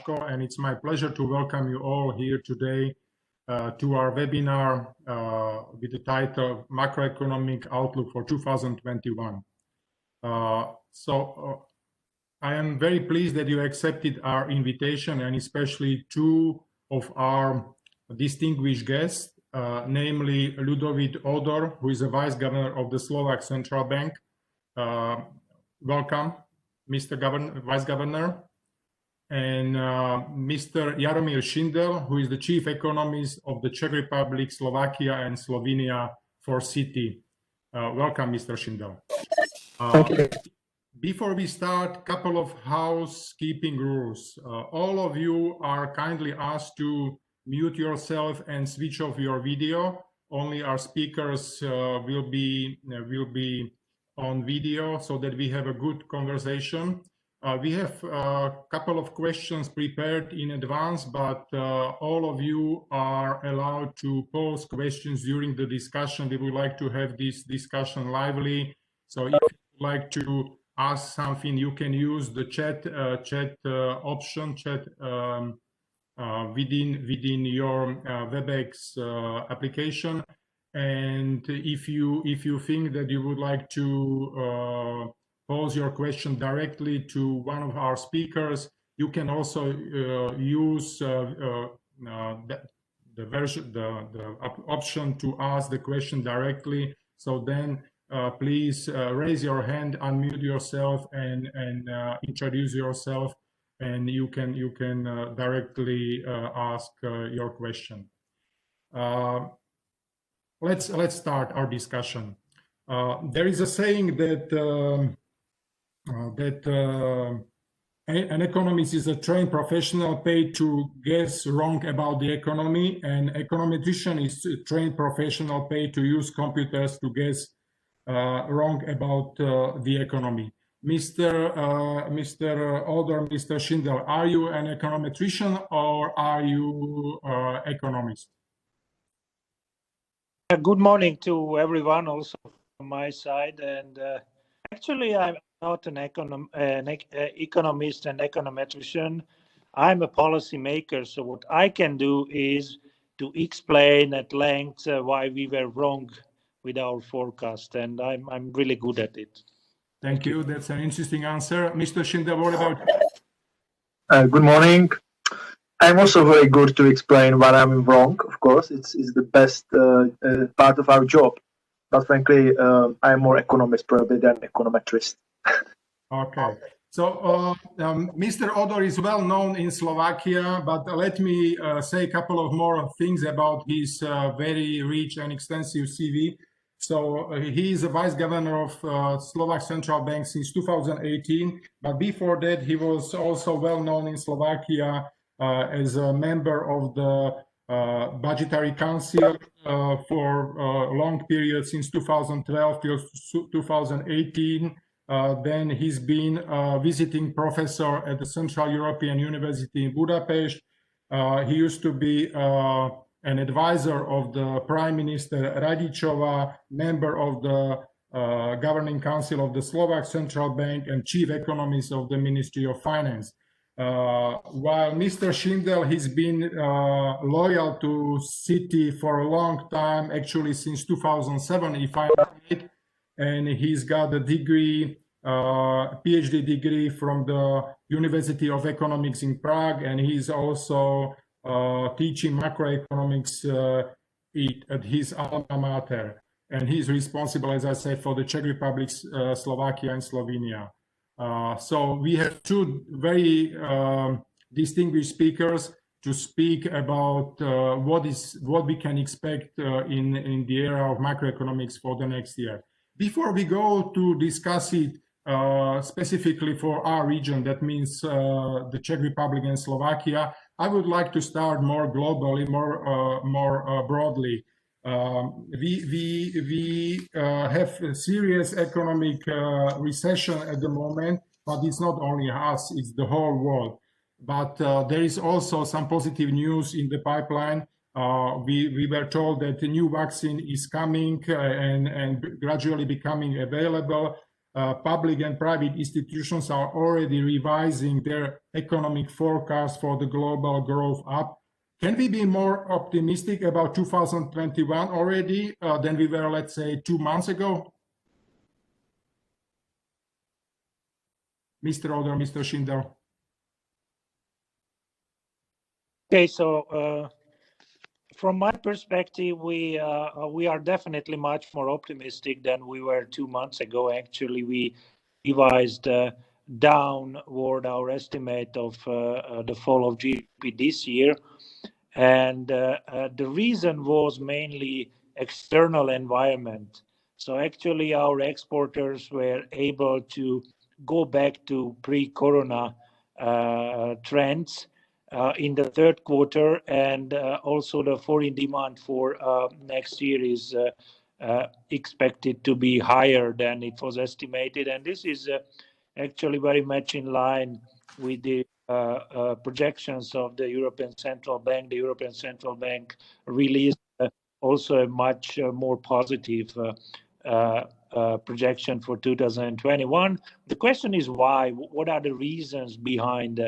Vaško, and it's my pleasure to welcome you all here today to our webinar with the title Macroeconomic Outlook for 2021. I am very pleased that you accepted our invitation, and especially two of our distinguished guests, namely Ľudovít Ódor, who is the Vice Governor of the Slovak Central Bank. Welcome, Mr. Vice Governor. And Mr. Jaromír Sindel, who is the Chief Economist of the Czech Republic, Slovakia, and Slovenia for Citi. Welcome, Mr. Šindel. Thank you. Before we start, a couple of housekeeping rules. All of you are kindly asked to mute yourself and switch off your video. Only our speakers will be on video so that we have a good conversation. We have a couple of questions prepared in advance, but all of you are allowed to pose questions during the discussion. We would like to have this discussion lively. So if you'd like to ask something, you can use the chat option, within your WebEx application. And if you think that you would like to pose your question directly to one of our speakers, you can also use the option to ask the question directly. So then please raise your hand, unmute yourself, and introduce yourself, and you can directly ask your question. Let's start our discussion. There is a saying that an economist is a trained professional paid to guess wrong about the economy, and econometrician is a trained professional paid to use computers to guess wrong about the economy. Mr. Ódor, Mr. Šindel, are you an econometrician or are you economist? Good morning to everyone, also from my side. And actually, I'm not an economist and econometrician. I'm a policy maker. So what I can do is to explain at length why we were wrong with our forecast, and I'm really good at it. Thank you. That's an interesting answer. Mr. Šindel, what about you? Good morning. I'm also very good to explain what I'm wrong. Of course, it's the best part of our job. But frankly, I'm more economist probably than econometrist. Okay. So Mr. Ódor is well known in Slovakia, but let me say a couple of more things about his very rich and extensive CV. So he is a Vice Governor of Slovak Central Bank since 2018. But before that, he was also well known in Slovakia as a member of the Budgetary Council for a long period since 2012 till 2018. Then he's been a visiting professor at the Central European University in Budapest. He used to be an advisor of the Prime Minister Radičová, member of the Governing Council of the Slovak Central Bank, and chief economist of the Ministry of Finance. While Mr. Šindel has been loyal to Citi for a long time, actually since 2007, if I'm right, and he's got a degree, Ph.D. degree from the University of Economics in Prague, and he's also teaching macroeconomics at his alma mater. And he's responsible, as I said, for the Czech Republic, Slovakia, and Slovenia. So we have two very distinguished speakers to speak about what we can expect in the era of macroeconomics for the next year. Before we go to discuss it specifically for our region, that means the Czech Republic and Slovakia, I would like to start more globally, more broadly. We have a serious economic recession at the moment, but it's not only us, it's the whole world. But there is also some positive news in the pipeline. We were told that the new vaccine is coming and gradually becoming available. public and private institutions are already revising their economic forecast for the global growth up. Can we be more optimistic about 2021 already than we were, let's say, 2 months ago? Mr. Ódor, Mr. Šindel. Okay, so from my perspective, we are definitely much more optimistic than we were 2 months ago. Actually, we revised downward our estimate of the fall of GDP this year. And the reason was mainly external environment. So actually our exporters were able to go back to pre-corona trends in the third quarter, and also the foreign demand for next year is expected to be higher than it was estimated. And this is actually very much in line with the projections of the European Central Bank. The European Central Bank released also a much more positive projection for 2021. The question is why? What are the reasons behind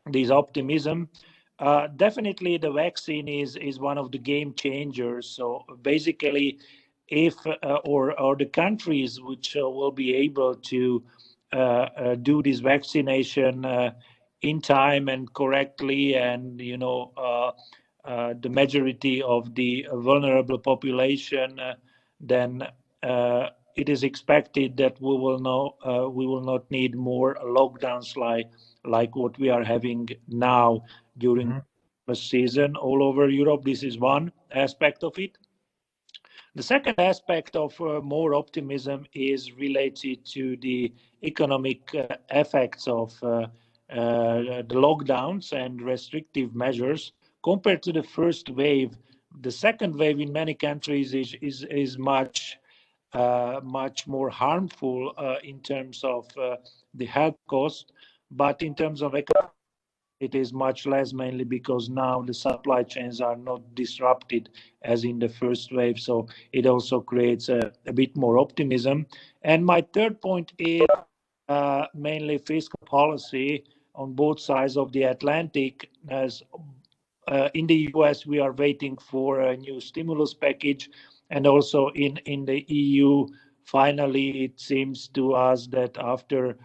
this optimism? Definitely the vaccine is one of the game changers. So basically, if or the countries which will be able to do this vaccination in time and correctly, and the majority of the vulnerable population, then it is expected that we will not need more lockdowns like what we are having now during the season all over Europe. This is one aspect of it. The second aspect of more optimism is related to the economic effects of the lockdowns and restrictive measures. Compared to the first wave, the second wave in many countries is much more harmful in terms of the health cost, but in terms of economic, it is much less, mainly because now the supply chains are not disrupted as in the first wave. So it also creates a bit more optimism. And my third point is mainly fiscal policy on both sides of the Atlantic. As in the US, we are waiting for a new stimulus package, and also in the EU, finally, it seems to us that after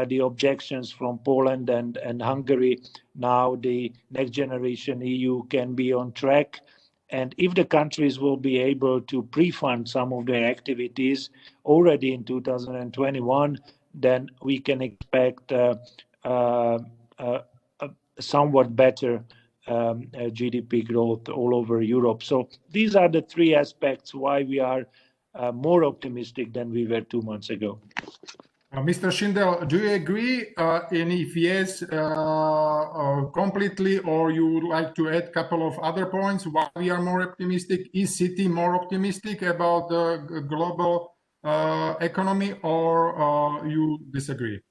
the objections from Poland and Hungary, now the next generation EU can be on track. And if the countries will be able to pre-fund some of their activities already in 2021, then we can expect somewhat better GDP growth all over Europe. So these are the three aspects why we are more optimistic than we were 2 months ago. Mr. Šindel, do you agree? And if yes, completely, or you would like to add a couple of other points why we are more optimistic? Is Citi more optimistic about the global economy, or you disagree?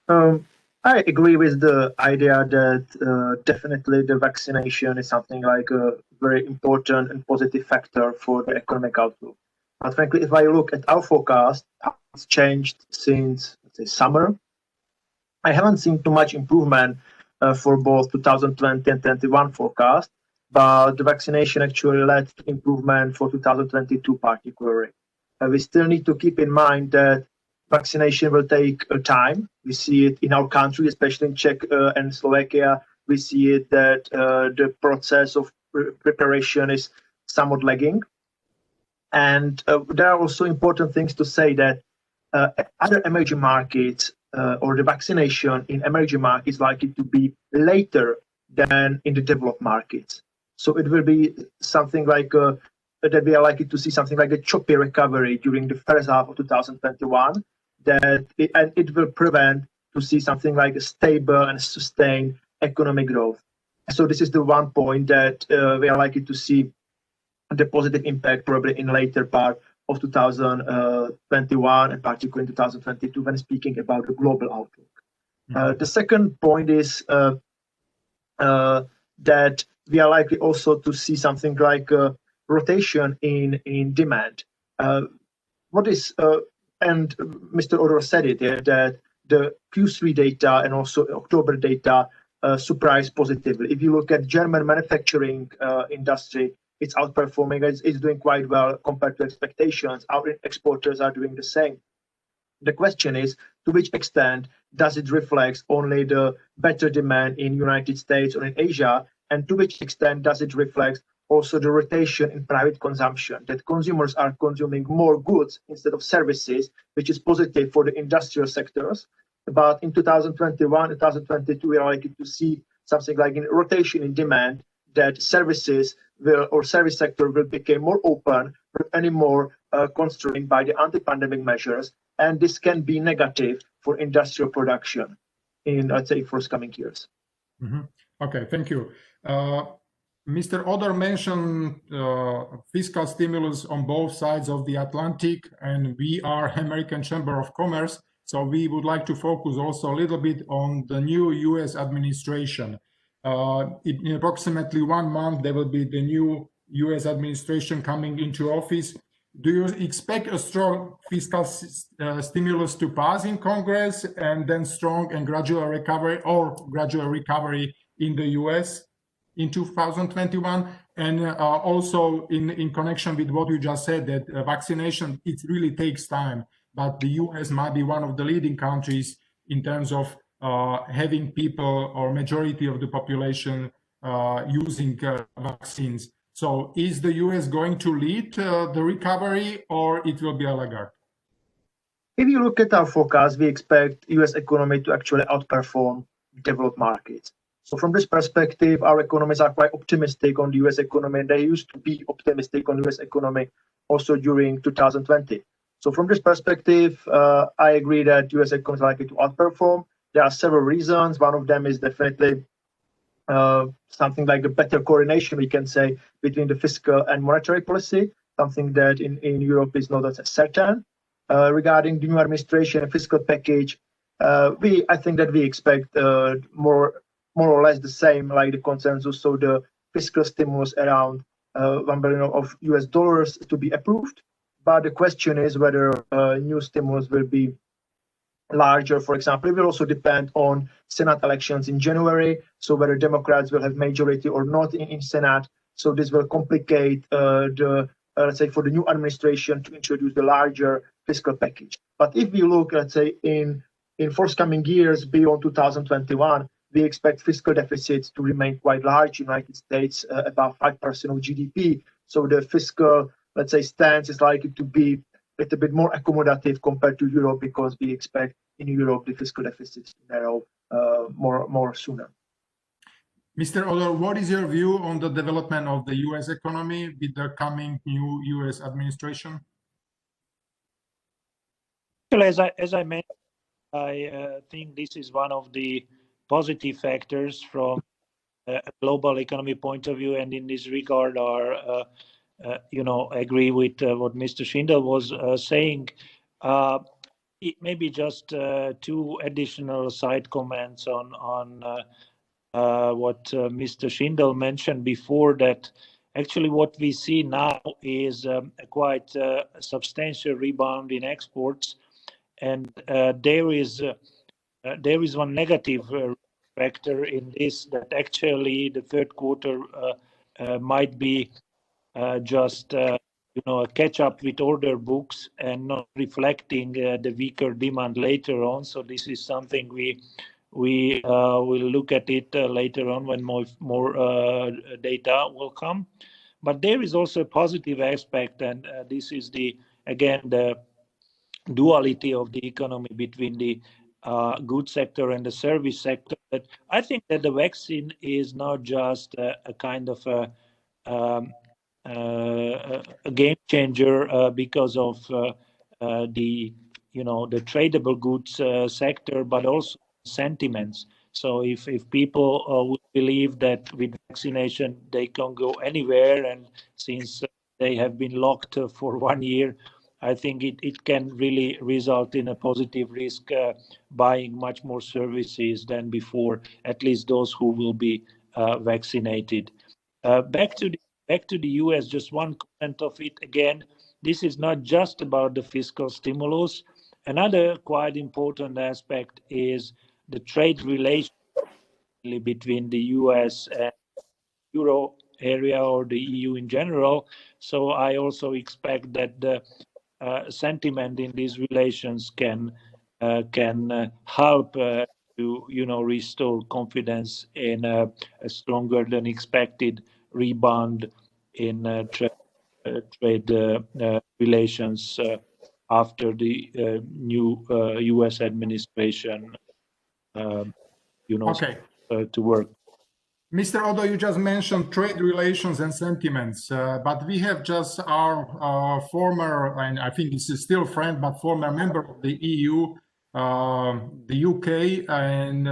I agree with the idea that definitely the vaccination is something like a very important and positive factor for the economic outlook. But frankly, if I look at our forecast, how it's changed since, let's say, summer, I haven't seen too much improvement for both 2020 and 2021 forecast, but the vaccination actually led to improvement for 2022 particularly. We still need to keep in mind that vaccination will take time. We see it in our country, especially in Czech and Slovakia. We see it that the process of preparation is somewhat lagging. And there are also important things to say that other emerging markets or the vaccination in emerging markets is likely to be later than in the developed markets. So it will be something like that we are likely to see something like a choppy recovery during the first half of 2021. And it will prevent to see something like a stable and sustained economic growth. So this is the one point that we are likely to see the positive impact probably in later part of 2021 and particularly in 2022 when speaking about the global outlook. The second point is that we are likely also to see something like a rotation in demand. What is And Mr. Ódor said it, that the Q3 data and also October data surprised positively. If you look at German manufacturing industry, it's outperforming, it's doing quite well compared to expectations. Our exporters are doing the same. The question is, to which extent does it reflect only the better demand in United States or in Asia, and to which extent does it reflect also the rotation in private consumption, that consumers are consuming more goods instead of services, which is positive for the industrial sectors. But in 2021, 2022, we are likely to see something like a rotation in demand, that services will, or service sector will become more open, not anymore constrained by the anti-pandemic measures. And this can be negative for industrial production in, I'd say, forthcoming years. Mm-hmm. Okay, thank you. Mr. Ódor mentioned fiscal stimulus on both sides of the Atlantic, and we are American Chamber of Commerce, so we would like to focus also a little bit on the new US administration. In approximately 1 month, there will be the new US administration coming into office. Do you expect a strong fiscal stimulus to pass in Congress, and then strong and gradual recovery in the US in 2021? And also in connection with what you just said, that vaccination, it really takes time, but the US might be one of the leading countries in terms of having people or majority of the population using vaccines. So is the US going to lead the recovery, or it will be a laggard? If you look at our forecast, we expect US economy to actually outperform developed markets. So from this perspective, our economies are quite optimistic on the US economy, and they used to be optimistic on US economy also during 2020. So from this perspective, I agree that US economy is likely to outperform. There are several reasons. One of them is definitely something like a better coordination, we can say, between the fiscal and monetary policy, something that in Europe is not as certain. Regarding the new administration and fiscal package, I think that we expect more or less the same, like the consensus. So the fiscal stimulus around $1 billion of US dollars to be approved. But the question is whether new stimulus will be larger. For example, it will also depend on Senate elections in January, so whether Democrats will have majority or not in Senate. So this will complicate let's say, for the new administration to introduce the larger fiscal package. But if we look, let's say, in forthcoming years beyond 2021, we expect fiscal deficits to remain quite large in the United States, about 5% of GDP. So the fiscal, let's say, stance is likely to be a little bit more accommodative compared to Europe, because we expect in Europe the fiscal deficits to narrow more sooner. Mr. Ódor, what is your view on the development of the US economy with the coming new US administration? As I mentioned, I think this is one of the positive factors from a global economy point of view, and in this regard are agree with what Mr. Šindel was saying. Maybe just two additional side comments on what Mr. Šindel mentioned before, that actually what we see now is a quite substantial rebound in exports, and there is one negative factor in this, that actually the third quarter might be just a catch up with order books and not reflecting the weaker demand later on. So this is something we will look at it later on when more data will come. But there is also a positive aspect, and this is the duality of the economy between the goods sector and the service sector. But I think that the vaccine is not just a kind of a game changer because of the tradable goods sector, but also sentiments. So if people would believe that with vaccination they can go anywhere, and since they have been locked for 1 year, I think it can really result in a positive risk buying much more services than before, at least those who will be vaccinated. Back to the US, just one comment of it again. this is not just about the fiscal stimulus. Another quite important aspect is the trade relations between the US and Euro area or the EU in general. So I also expect that the sentiment in these relations can help to restore confidence in a stronger than expected rebound in trade relations after the new U.S. administration to work. Mr. Ódor, you just mentioned trade relations and sentiments, but we have just our former, and I think this is still friend, but former member of the EU, the UK, and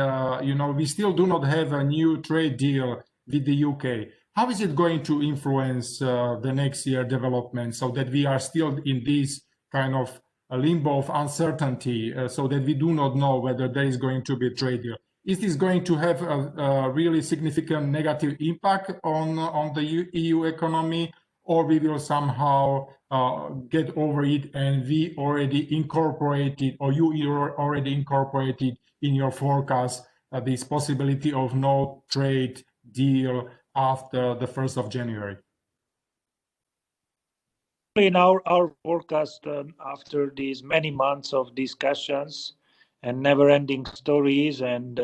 we still do not have a new trade deal with the UK. How is it going to influence the next year development, so that we are still in this kind of a limbo of uncertainty, so that we do not know whether there is going to be a trade deal? Is this going to have a really significant negative impact on the EU economy, or we will somehow get over it and we already incorporated, or you already incorporated in your forecast this possibility of no trade deal after the 1st of January? In our forecast, after these many months of discussions and never-ending stories and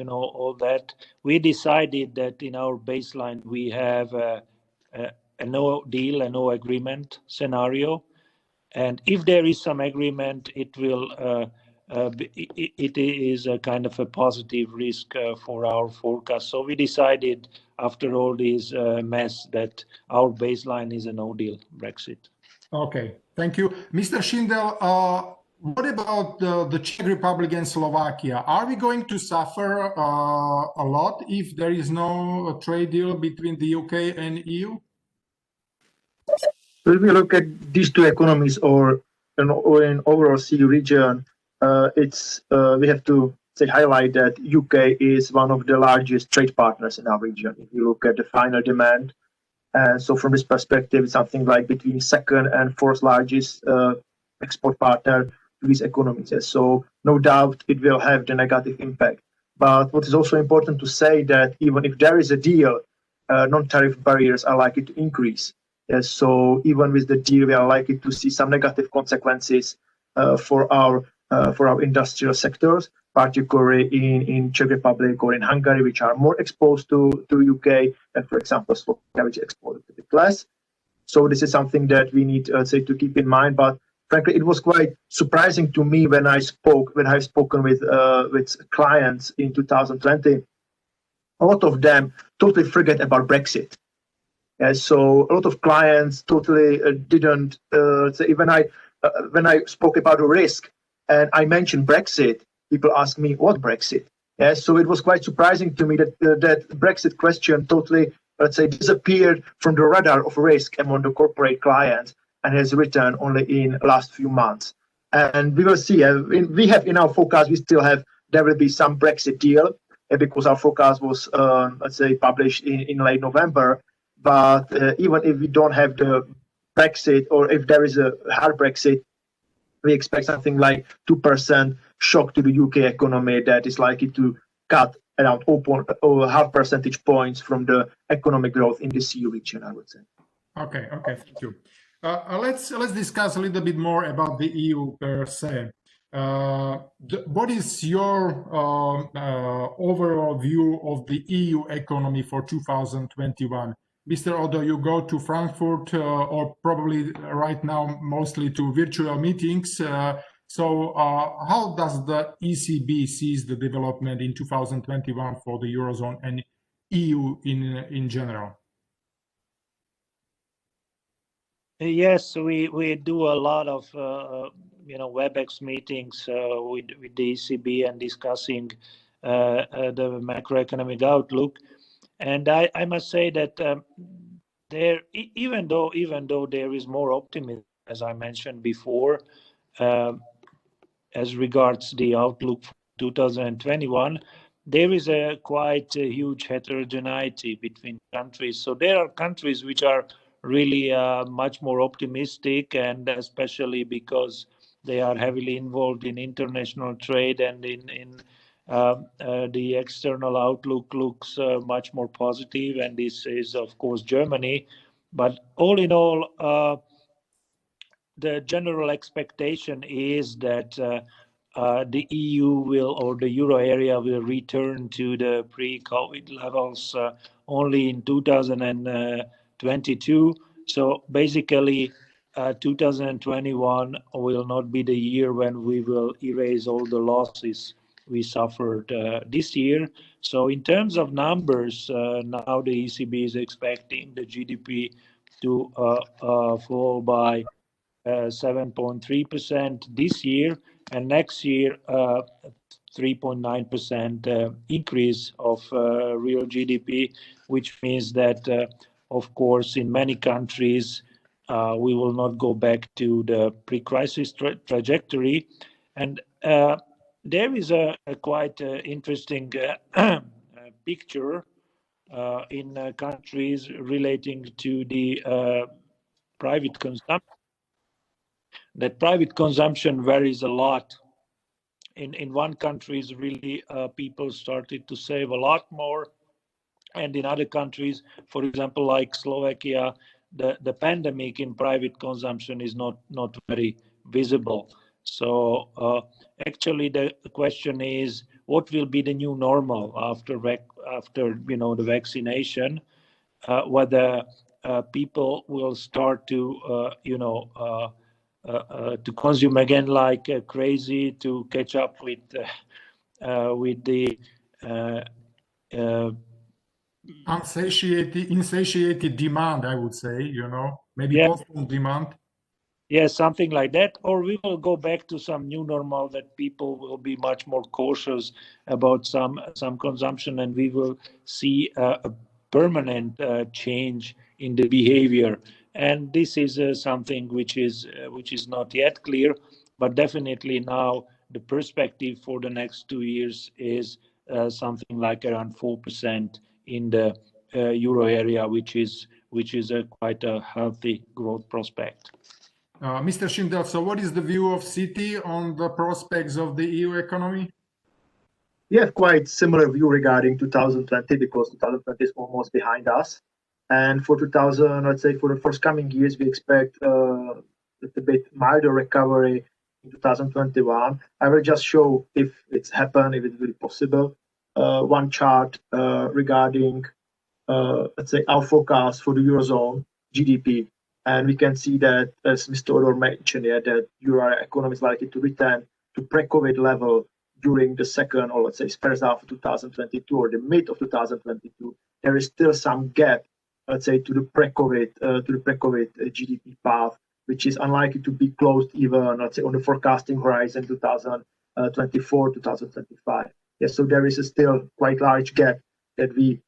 all that, we decided that in our baseline we have a no deal, a no agreement scenario, and if there is some agreement, it is a kind of a positive risk for our forecast. So we decided, after all this mess, that our baseline is a no deal Brexit. Okay, thank you, Mr. Šindel. What about the Czech Republic and Slovakia? Are we going to suffer a lot if there is no trade deal between the UK and EU? So if we look at these two economies or in overall CEU region, we have to highlight that UK is one of the largest trade partners in our region. If you look at the final demand, and so from this perspective, it's something like between second and fourth largest export partner to these economies. So no doubt it will have the negative impact. But what is also important to say that even if there is a deal, non-tariff barriers are likely to increase. So even with the deal, we are likely to see some negative consequences for our industrial sectors, particularly in Czech Republic or in Hungary, which are more exposed to UK, and for example, Slovakia, which exported a bit less. So this is something that we need to keep in mind. But frankly, it was quite surprising to me when I've spoken with clients in 2020. A lot of them totally forget about Brexit. So a lot of clients totally didn't say, when I spoke about a risk and I mentioned Brexit, people ask me, what Brexit? So it was quite surprising to me that that Brexit question totally, disappeared from the radar of risk among the corporate clients and has returned only in the last few months. And we will see. We have in our forecast, there will be some Brexit deal because our forecast was, published in late November. But even if we don't have the Brexit, or if there is a hard Brexit, we expect something like 2% shock to the UK economy that is likely to cut around 0.5 percentage points from the economic growth in the CEU region, I would say. Okay, thank you. Let's discuss a little bit more about the EU per se. What is your overall view of the EU economy for 2021? Mr. Ódor, you go to Frankfurt or probably right now mostly to virtual meetings. So how does the ECB sees the development in 2021 for the Eurozone and EU in general? Yes, we do a lot of WebEx meetings with the ECB and discussing the macroeconomic outlook. And I must say that there, even though there is more optimism, as I mentioned before, as regards the outlook for 2021, there is a quite huge heterogeneity between countries. So there are countries which are really much more optimistic, and especially because they are heavily involved in international trade, and in the external outlook looks much more positive, and this is of course Germany. But all in all, the general expectation is that the EU will, or the euro area will return to the pre-COVID levels only in 2022. So basically, 2021 will not be the year when we will erase all the losses we suffered this year. So in terms of numbers, now the ECB is expecting the GDP to fall by 7.3% this year, and next year 3.9% increase of real GDP, which means that, of course, in many countries, we will not go back to the pre-crisis trajectory. And there is a quite interesting picture in countries relating to the private consumption. That private consumption varies a lot. In one country, really people started to save a lot more, and in other countries, for example, like Slovakia, the pandemic in private consumption is not very visible. So actually, the question is, what will be the new normal after the vaccination? Whether people will start to to consume again like crazy to catch up with the insatiated demand, I would say, maybe constant demand. Yeah, something like that. Or we will go back to some new normal that people will be much more cautious about some consumption, and we will see a permanent change in the behavior. And this is something which is not yet clear, but definitely now the perspective for the next 2 years is something like around 4% in the euro area, which is quite a healthy growth prospect. Mr. Šindel, so what is the view of Citi on the prospects of the EU economy? Yeah, quite similar view regarding 2020, because 2020 is almost behind us. And for let's say for the forthcoming years, we expect a bit milder recovery in 2021. I will just show if it's happened, if it's really possible. One chart regarding, let's say, our forecast for the Eurozone GDP. And we can see that, as Mr. Ódor mentioned, that euro economy is likely to return to pre-COVID level during the second, or let's say first half of 2022 or the mid of 2022. There is still some gap, let's say, to the pre-COVID GDP path, which is unlikely to be closed even, let's say, on the forecasting horizon 2024, 2025. Yes, so there is a still quite large gap that we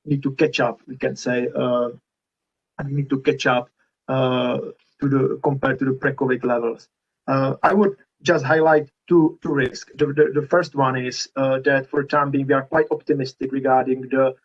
need to catch up. We can say we need to catch up compared to the pre-COVID levels. I would just highlight two risks. The first one is that for the time being, we are quite optimistic regarding the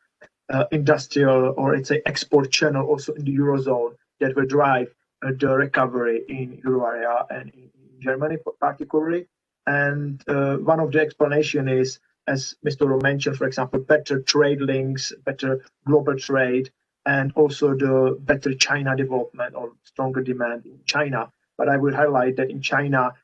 industrial, or let's say export channel also in the Eurozone that will drive the recovery in euro area and in Germany particularly. And one of the explanation is, as Mr. Ódor mentioned, for example, better trade links, better global trade, and also the better China development or stronger demand in China. But I will highlight that in China,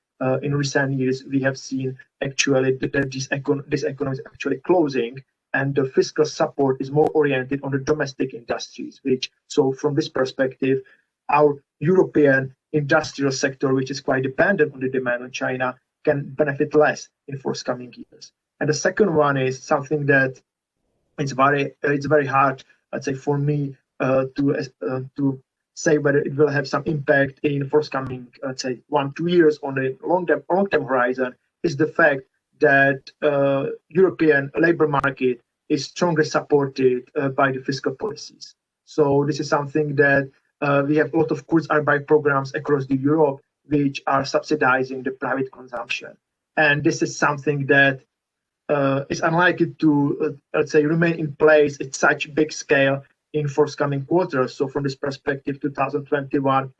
in recent years, we have seen actually that this economy is actually closing, and the fiscal support is more oriented on the domestic industries, so from this perspective, our European industrial sector, which is quite dependent on the demand on China, can benefit less in forthcoming years. And the second one is something that it's very hard, let's say, for me to say whether it will have some impact in forthcoming, let's say, 1-2 years on a long-term horizon, is the fact that European labor market is strongly supported by the fiscal policies. So this is something that we have a lot of Kurzarbeit programs across the Europe, which are subsidizing the private consumption. And this is something that is unlikely to, let's say, remain in place at such big scale in forthcoming quarters. So from this perspective, 2021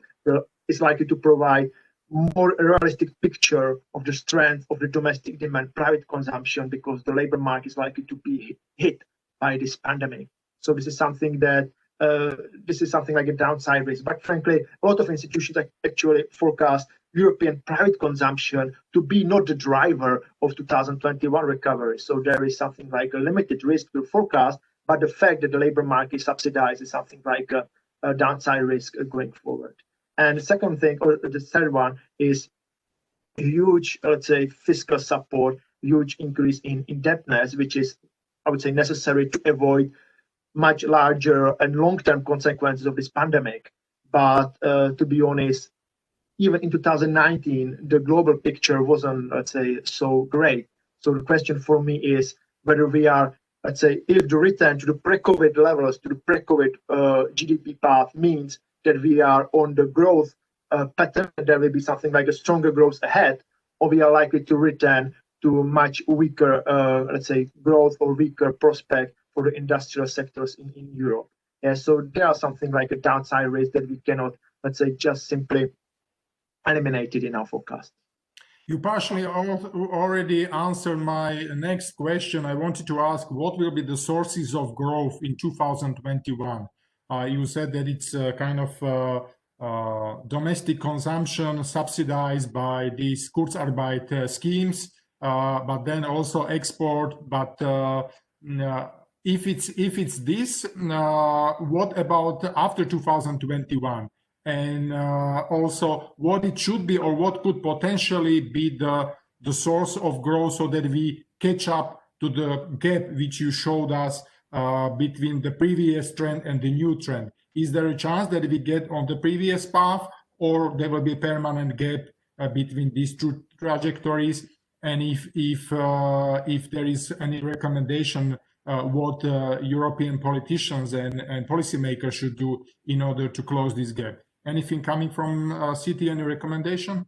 is likely to provide more realistic picture of the strength of the domestic demand, private consumption, because the labor market is likely to be hit by this pandemic. So this is something that like a downside risk. But frankly, a lot of institutions actually forecast European private consumption to be not the driver of 2021 recovery. So there is something like a limited risk to forecast, but the fact that the labor market is subsidized is something like a downside risk going forward. And the second thing, or the third one, is huge, let's say, fiscal support, huge increase in indebtedness, which is, I would say, necessary to avoid much larger and long-term consequences of this pandemic. But to be honest, even in 2019, the global picture wasn't, let's say, so great. So the question for me is whether we are, let's say, if the return to the pre-COVID levels, to the pre-COVID GDP path means that we are on the growth pattern, there will be something like a stronger growth ahead, or we are likely to return to much weaker, let's say, growth or weaker prospect for the industrial sectors in Europe. Yeah, so there are something like a downside risk that we cannot, let's say, just simply eliminate it in our forecast. You partially already answered my next question. I wanted to ask, what will be the sources of growth in 2021? You said that it's kind of domestic consumption subsidized by these Kurzarbeit schemes, but then also export. But if it's this, what about after 2021? And also what it should be, or what could potentially be the source of growth, so that we catch up to the gap which you showed us between the previous trend and the new trend. Is there a chance that we get on the previous path, or there will be a permanent gap between these two trajectories? And if there is any recommendation what European politicians and policymakers should do in order to close this gap? Anything coming from Citi, any recommendation?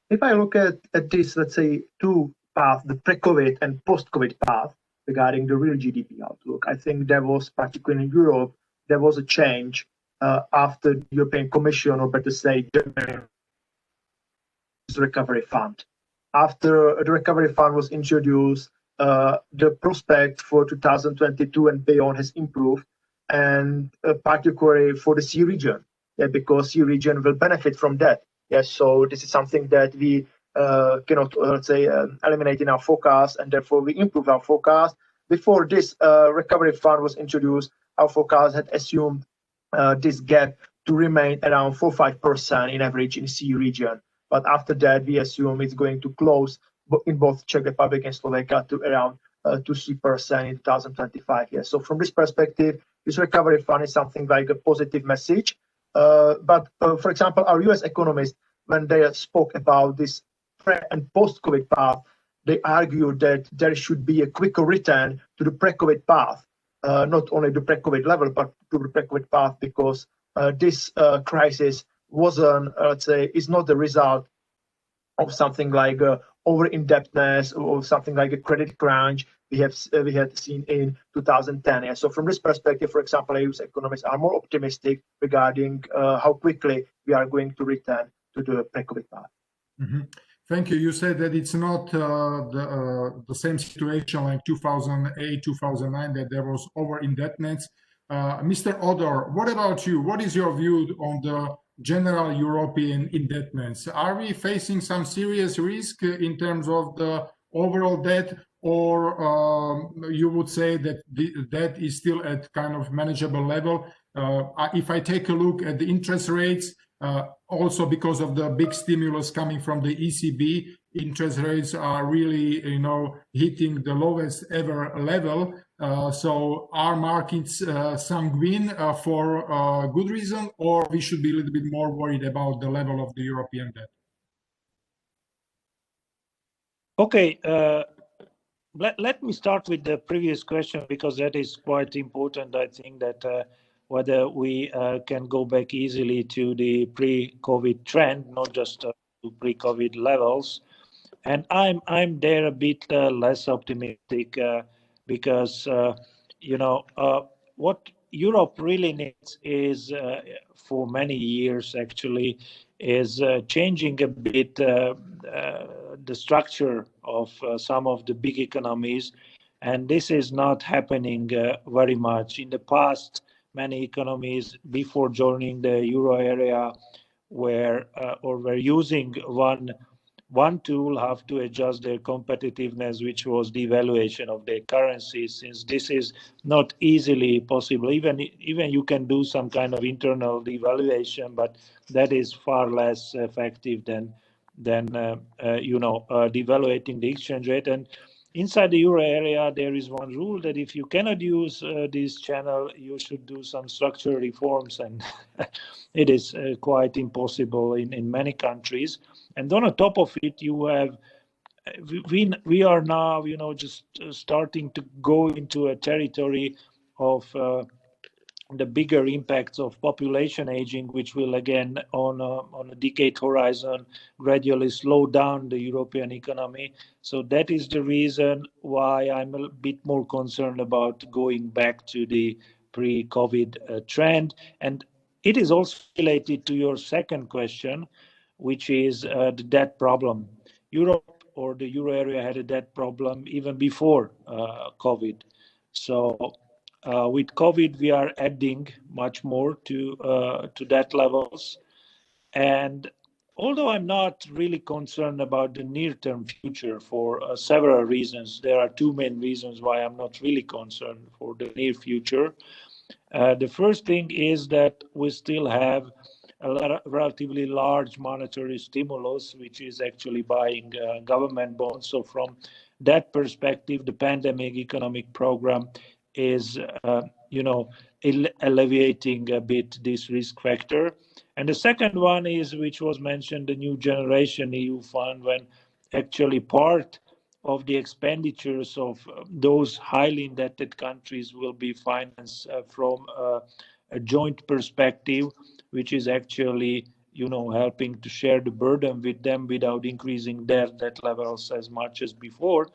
If I look at this, let's say, two paths, the pre-COVID and post-COVID path regarding the real GDP outlook, I think there was, particularly in Europe, there was a change after the European Commission, or better say, the Recovery Fund. After the Recovery Fund was introduced, the prospect for 2022 and beyond has improved, and particularly for the C region, because C region will benefit from that. Yes, so this is something that we cannot, let's say, eliminate in our forecast, and therefore we improve our forecast. Before this recovery fund was introduced, our forecast had assumed this gap to remain around 4-5% in average in C region. But after that, we assume it's going to close in both Czech Republic and Slovakia to around 2-3% in 2025. Yes. So from this perspective, this recovery fund is something like a positive message. But for example, our US economists, when they spoke about this pre and post-COVID path, they argued that there should be a quicker return to the pre-COVID path, not only the pre-COVID level, but to the pre-COVID path, because this crisis wasn't, let's say, is not the result of something like over-indebtedness or something like a credit crunch we had seen in 2010. Yeah. So from this perspective, for example, US economists are more optimistic regarding how quickly we are going to return to the pre-COVID path. Mm-hmm. Thank you. You said that it's not the same situation like 2008, 2009, that there was over-indebtedness. Mr. Ódor, what about you? What is your view on the general European indebtedness? Are we facing some serious risk in terms of the overall debt, or you would say that the debt is still at kind of manageable level? If I take a look at the interest rates, also because of the big stimulus coming from the ECB, interest rates are really, hitting the lowest ever level. So are markets sanguine for good reason, or we should be a little bit more worried about the level of the European debt? Okay, let me start with the previous question, because that is quite important. I think that whether we can go back easily to the pre-COVID trend, not just to pre-COVID levels. And I'm there a bit less optimistic because what Europe really needs is, for many years actually, is changing a bit the structure of some of the big economies. And this is not happening very much. In the past, many economies before joining the euro area were using one tool how to adjust their competitiveness, which was the devaluation of their currency. Since this is not easily possible, even you can do some kind of internal devaluation, but that is far less effective than devaluating the exchange rate. And inside the euro area, there is one rule that if you cannot use this channel, you should do some structural reforms, and it is quite impossible in many countries. And on top of it, you have we are now just starting to go into a territory of the bigger impacts of population aging, which will again on a decade horizon gradually slow down the European economy. So that is the reason why I'm a bit more concerned about going back to the pre-COVID trend. And it is also related to your second question, which is the debt problem. Europe or the euro area had a debt problem even before COVID. So with COVID, we are adding much more to debt levels. And although I'm not really concerned about the near-term future for several reasons, there are two main reasons why I'm not really concerned for the near future. The first thing is that we still have a relatively large monetary stimulus, which is actually buying government bonds. So from that perspective, the pandemic economic program is, alleviating a bit this risk factor. And the second one is, which was mentioned, the New Generation EU fund, when actually part of the expenditures of those highly indebted countries will be financed from a joint perspective, which is actually, helping to share the burden with them without increasing their debt levels as much as before.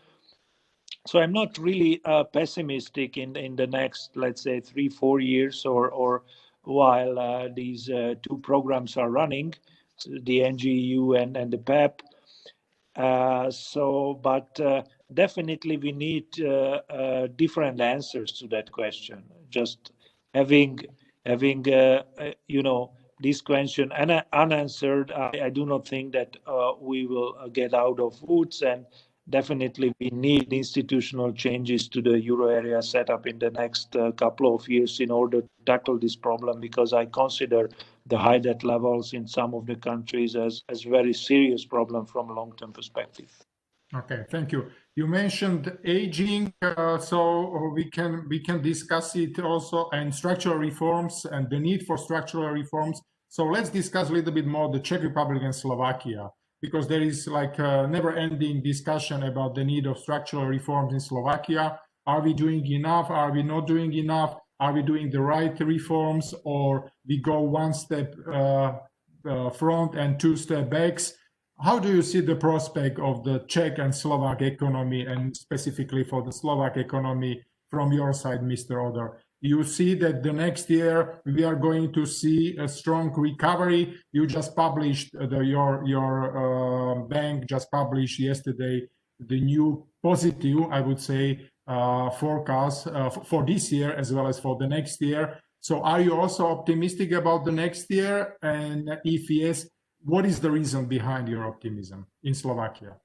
So I'm not really pessimistic in the next, let's say, 3-4 years or while these two programs are running, the NGEU and the PEP. But definitely we need different answers to that question. Just having this question unanswered, I do not think that we will get out of woods, and definitely we need institutional changes to the euro area setup in the next couple of years in order to tackle this problem, because I consider the high debt levels in some of the countries as very serious problem from a long-term perspective. Okay, thank you. You mentioned aging, so we can discuss it also, and structural reforms and the need for structural reforms. So let's discuss a little bit more the Czech Republic and Slovakia, because there is like a never-ending discussion about the need of structural reforms in Slovakia. Are we doing enough? Are we not doing enough? Are we doing the right reforms, or we go one step front and two step backs? How do you see the prospect of the Czech and Slovak economy, and specifically for the Slovak economy from your side, Mr. Ódor? You see that the next year we are going to see a strong recovery. You just published, your bank just published yesterday the new positive, I would say, forecast for this year as well as for the next year. So are you also optimistic about the next year? And if yes, what is the reason behind your optimism in Slovakia?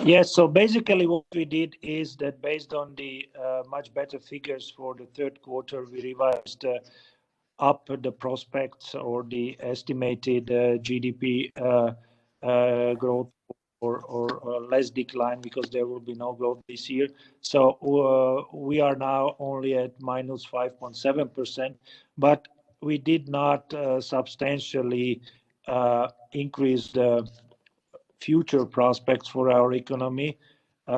Yes, so basically what we did is that based on the much better figures for the third quarter, we revised up the prospects or the estimated GDP growth or less decline, because there will be no growth this year. So we are now only at minus 5.7%, but we did not substantially increase the future prospects for our economy.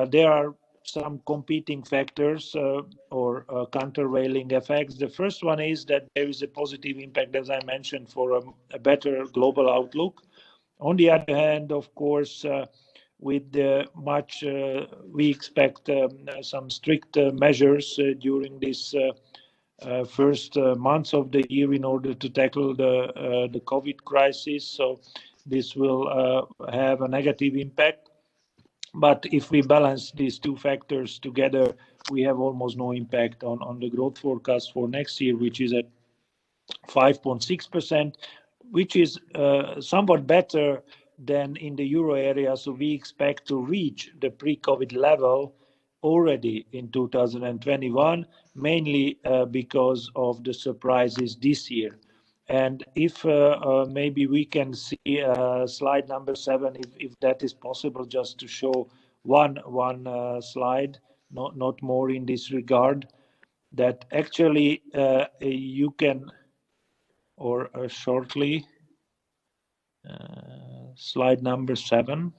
There are some competing factors or countervailing effects. The first one is that there is a positive impact, as I mentioned, for a better global outlook. On the other hand, of course, with much, we expect some strict measures during this first months of the year in order to tackle the COVID crisis. So this will have a negative impact. But if we balance these two factors together, we have almost no impact on the growth forecast for next year, which is at 5.6%, which is somewhat better than in the euro area. So we expect to reach the pre-COVID level already in 2021, mainly because of the surprises this year. And if maybe we can see slide number 7, if that is possible, just to show one slide, not more in this regard, that actually you can, or shortly, slide number 7.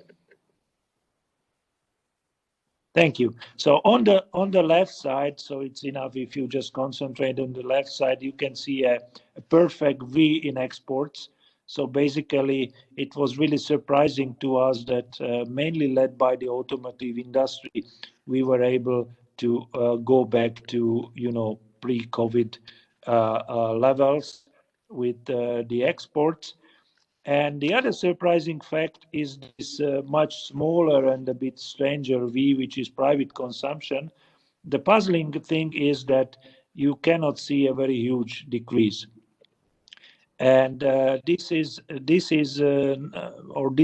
Thank you. So on the left side, so it's enough if you just concentrate on the left side, you can see a perfect V in exports. So basically, it was really surprising to us that mainly led by the automotive industry, we were able to go back to pre-COVID levels with the exports. And the other surprising fact is this much smaller and a bit stranger V, which is private consumption. The puzzling thing is that you cannot see a very huge decrease. And this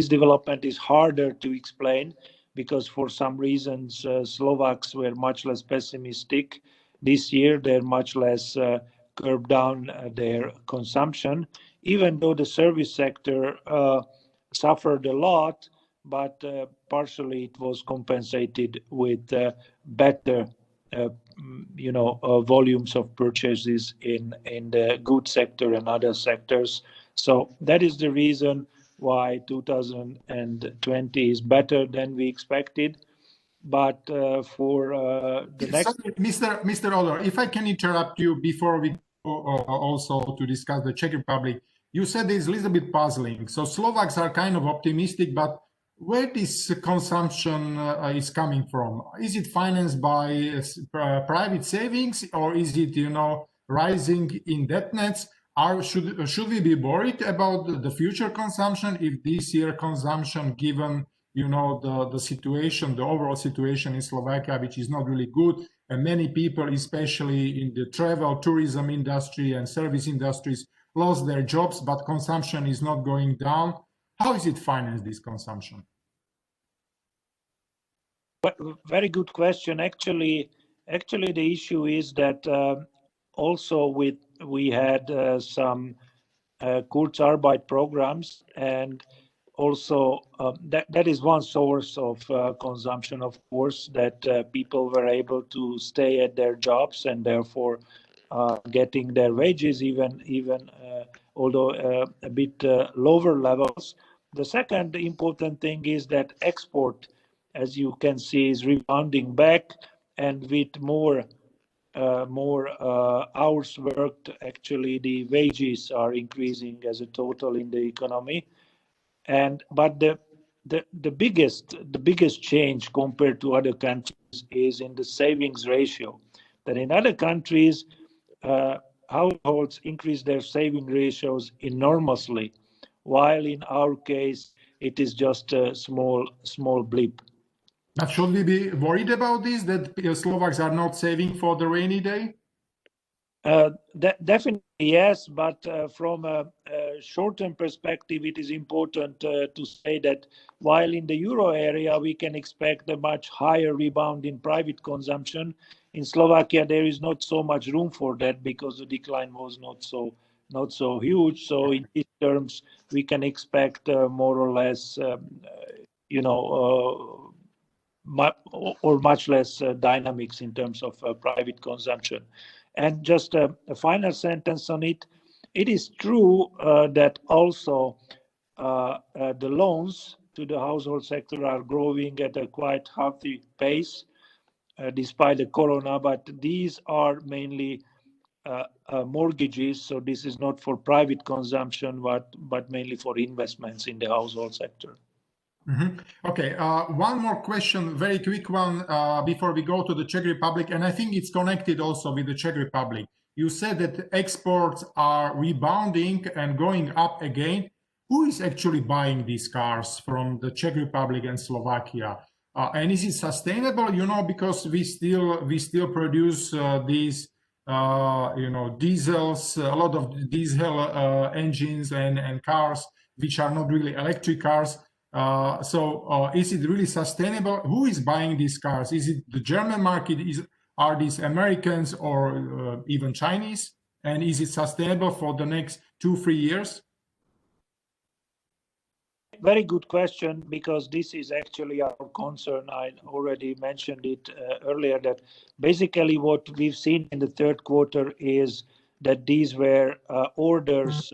development is harder to explain because for some reasons Slovaks were much less pessimistic this year. They're much less curbed down their consumption, even though the service sector suffered a lot, but partially it was compensated with better volumes of purchases in the goods sector and other sectors. So that is the reason why 2020 is better than we expected. But for the next... Mr. Ódor, if I can interrupt you before we go also to discuss the Czech Republic, you said it's a little bit puzzling. So Slovaks are kind of optimistic, but where this consumption is coming from? Is it financed by private savings, or is it, rising indebtedness? Should we be worried about the future consumption if this year consumption, given the situation, the overall situation in Slovakia, which is not really good, and many people, especially in the travel, tourism industry and service industries, lost their jobs, but consumption is not going down? How is it financed, this consumption? Very good question. Actually, the issue is that also we had some Kurzarbeit programs, and also that is one source of consumption, of course, that people were able to stay at their jobs and therefore getting their wages even although a bit lower levels. The second important thing is that export, as you can see, is rebounding back, and with more hours worked, actually the wages are increasing as a total in the economy. But the biggest change compared to other countries is in the savings ratio. That in other countries, households increase their saving ratios enormously, while in our case it is just a small blip. But should we be worried about this, that Slovaks are not saving for the rainy day? Definitely yes, but from a short-term perspective, it is important to say that while in the euro area we can expect a much higher rebound in private consumption, in Slovakia there is not so much room for that because the decline was not so huge. So in these terms, we can expect more or less, or much less dynamics in terms of private consumption. And just a final sentence on it. It is true that also the loans to the household sector are growing at a quite healthy pace despite the corona, but these are mainly mortgages. So this is not for private consumption, but mainly for investments in the household sector. Okay, one more question, very quick one, before we go to the Czech Republic, and I think it's connected also with the Czech Republic. You said that exports are rebounding and going up again. Who is actually buying these cars from the Czech Republic and Slovakia? And is it sustainable? Because we still produce these diesels, a lot of diesel engines and cars, which are not really electric cars. So is it really sustainable? Who is buying these cars? Is it the German market? Are these Americans or even Chinese? And is it sustainable for the next 2-3 years? Very good question, because this is actually our concern. I already mentioned it earlier, that basically what we've seen in the third quarter is that these were orders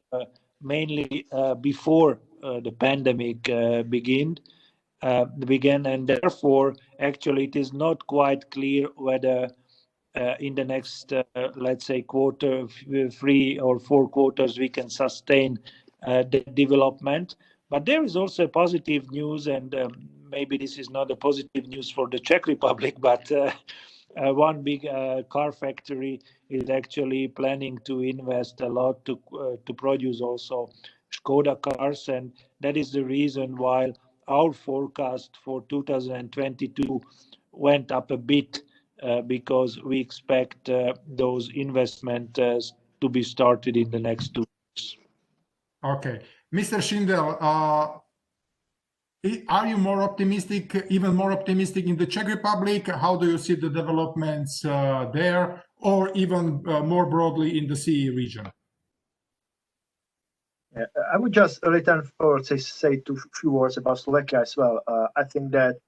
mainly before the pandemic began, and therefore actually it is not quite clear whether in the next let's say quarter, 3 or 4 quarters, we can sustain the development. But there is also positive news, and maybe this is not a positive news for the Czech Republic, but one big car factory is actually planning to invest a lot to produce also Škoda cars, and that is the reason why our forecast for 2022 went up a bit, because we expect those investments to be started in the next 2 years. Okay. Mr. Šindel, are you even more optimistic in the Czech Republic? How do you see the developments there, or even more broadly in the CE region? Yeah, I would just return or say a few words about Slovakia as well. I think that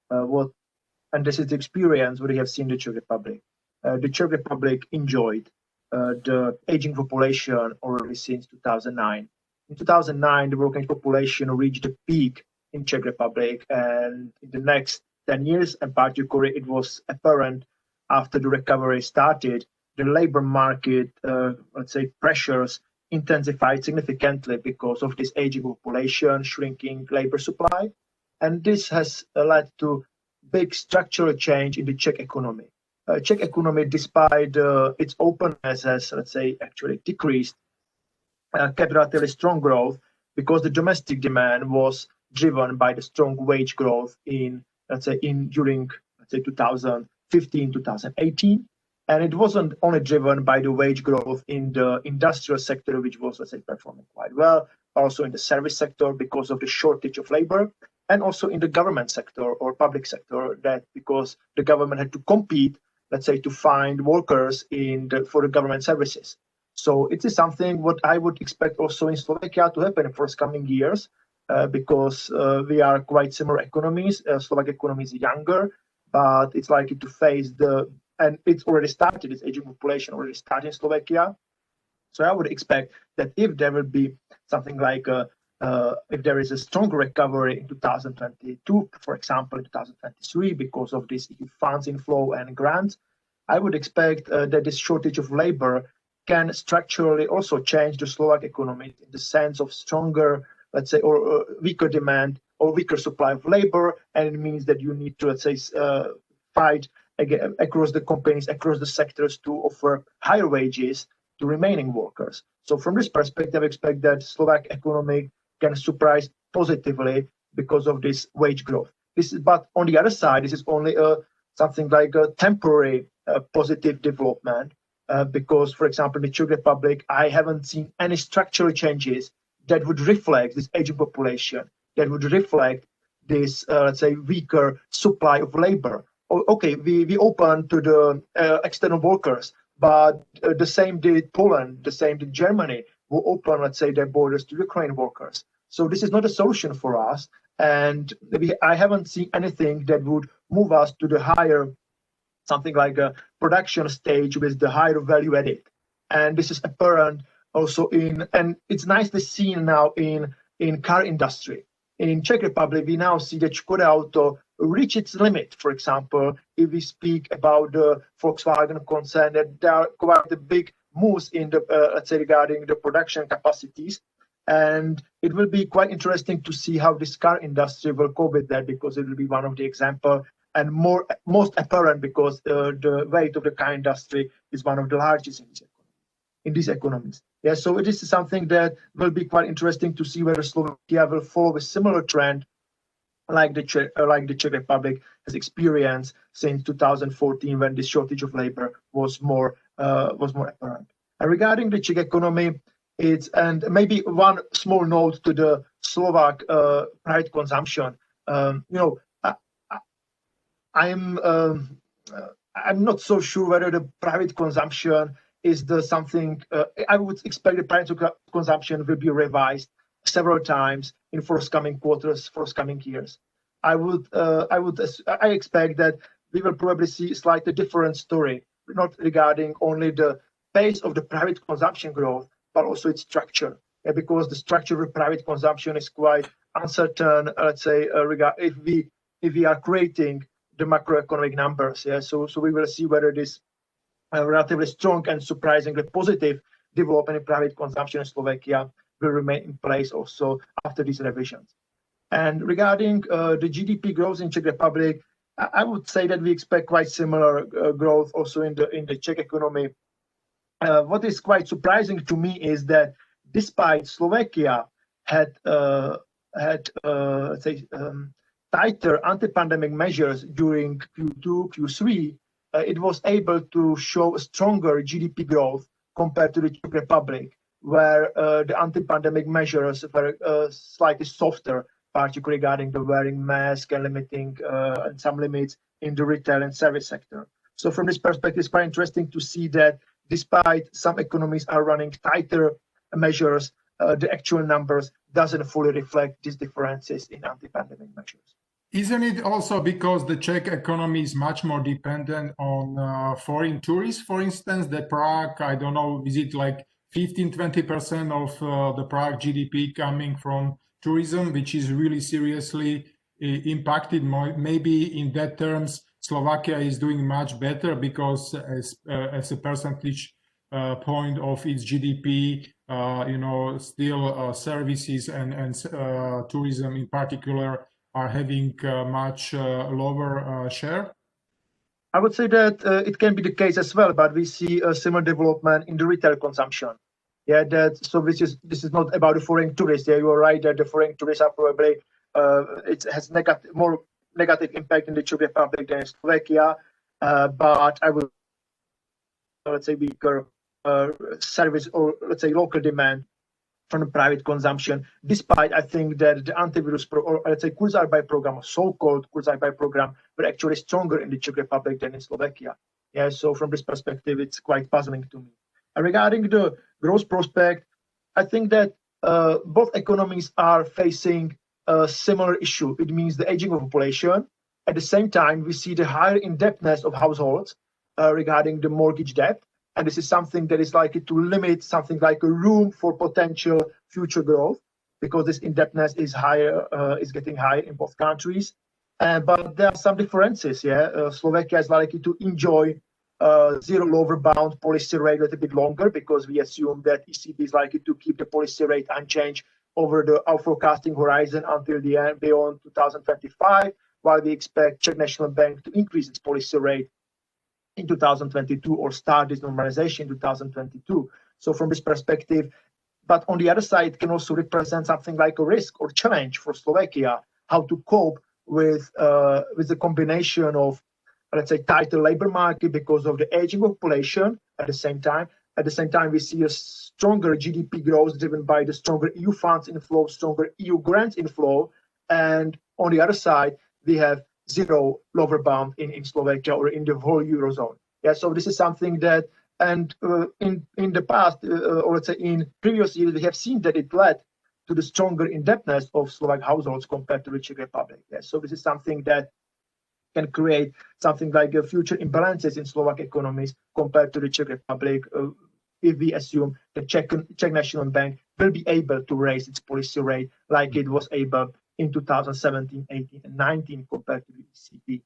and this is the experience we have seen in the Czech Republic. The Czech Republic enjoyed the aging population already since 2009. In 2009, the working population reached a peak in Czech Republic, and in the next 10 years, and particularly it was apparent after the recovery started, the labor market, let's say, pressures intensified significantly because of this aging population, shrinking labor supply, and this has led to big structural change in the Czech economy. Czech economy, despite its openness, has, let's say, actually decreased. Kept relatively strong growth because the domestic demand was driven by the strong wage growth during 2015, 2018, and it wasn't only driven by the wage growth in the industrial sector, which was, let's say, performing quite well, also in the service sector because of the shortage of labor, and also in the government sector or public sector, that because the government had to compete, let's say, to find workers for the government services. So it is something what I would expect also in Slovakia to happen in forthcoming years, because we are quite similar economies. Slovak economy is younger, but it's likely to face and it's already started, its aging population already started in Slovakia. So I would expect that if there will be something like, if there is a stronger recovery in 2022, for example, in 2023, because of this funds inflow and grants, I would expect that this shortage of labor can structurally also change the Slovak economy in the sense of stronger, let's say, or weaker demand or weaker supply of labor, and it means that you need to, let's say, fight again across the companies, across the sectors to offer higher wages to remaining workers. So from this perspective, I expect that Slovak economy can surprise positively because of this wage growth. But on the other side, this is only something like a temporary positive development. Because, for example, in the Czech Republic, I haven't seen any structural changes that would reflect this aging population, that would reflect this, let's say, weaker supply of labor. Okay, we open to the external workers, but the same did Poland, the same did Germany, who open, let's say, their borders to Ukraine workers. So this is not a solution for us, and I haven't seen anything that would move us to the higher, something like a production stage with the higher value added. And this is apparent also and it's nicely seen now in car industry. In Czech Republic, we now see that Škoda Auto reach its limit. For example, if we speak about the Volkswagen concern, that there are quite a big moves in the, let's say, regarding the production capacities. And it will be quite interesting to see how this car industry will cope with that, because it will be one of the example and most apparent, because the weight of the car industry is one of the largest in these economies. Yeah, so it is something that will be quite interesting to see whether Slovakia will follow a similar trend like the Czech Republic has experienced since 2014, when the shortage of labor was more apparent. And regarding the Czech economy, and maybe one small note to the Slovak private consumption. I'm not so sure whether the private consumption is something. I would expect the private consumption will be revised several times in forthcoming quarters, forthcoming years. I expect that we will probably see a slightly different story, not regarding only the pace of the private consumption growth, but also its structure. Because the structure of private consumption is quite uncertain. Let's say, if we are creating the macroeconomic numbers. So we will see whether this relatively strong and surprisingly positive development in private consumption in Slovakia will remain in place also after these revisions. And regarding the GDP growth in Czech Republic, I would say that we expect quite similar growth also in the Czech economy. What is quite surprising to me is that despite Slovakia had tighter anti-pandemic measures during Q2, Q3, it was able to show a stronger GDP growth compared to the Czech Republic, where the anti-pandemic measures were slightly softer, particularly regarding the wearing mask and limiting and some limits in the retail and service sector. So from this perspective, it's quite interesting to see that despite some economies are running tighter measures, the actual numbers doesn't fully reflect these differences in anti-pandemic measures. Isn't it also because the Czech economy is much more dependent on foreign tourists? For instance, the Prague, I don't know, is it like 15-20% of the Prague GDP coming from tourism, which is really seriously impacted? Maybe in that terms, Slovakia is doing much better because as a percentage point of its GDP, still services and tourism in particular are having much lower share? I would say that it can be the case as well, but we see a similar development in the retail consumption. So this is not about the foreign tourists. You are right that the foreign tourists are probably it has more negative impact in the Czech Republic than in Slovakia, but I would say weaker service or let's say local demand from the private consumption, despite I think that the antivirus or let's say Kurzarbeit program, or so-called Kurzarbeit program, were actually stronger in the Czech Republic than in Slovakia. So from this perspective, it's quite puzzling to me. And regarding the growth prospect, I think that both economies are facing a similar issue. It means the aging of population. At the same time, we see the higher indebtedness of households regarding the mortgage debt. And this is something that is likely to limit something like a room for potential future growth, because this indebtedness is getting higher in both countries. But there are some differences. Slovakia is likely to enjoy zero lower bound policy rate a little bit longer, because we assume that ECB is likely to keep the policy rate unchanged over our forecasting horizon until the end beyond 2025, while we expect Czech National Bank to increase its policy rate in 2022 or start this normalization in 2022. So from this perspective, but on the other side, it can also represent something like a risk or challenge for Slovakia, how to cope with the combination of, let's say, tighter labor market because of the aging of population. At the same time, we see a stronger GDP growth driven by the stronger EU funds inflow, stronger EU grants inflow, and on the other side, we have zero lower bound in Slovakia or in the whole Eurozone. So this is something that, and in the past, or let's say in previous years, we have seen that it led to the stronger indebtedness of Slovak households compared to the Czech Republic. So this is something that can create something like future imbalances in Slovak economies compared to the Czech Republic, if we assume the Czech National Bank will be able to raise its policy rate like it was able in 2017, 18, and 19 compared to the ECB.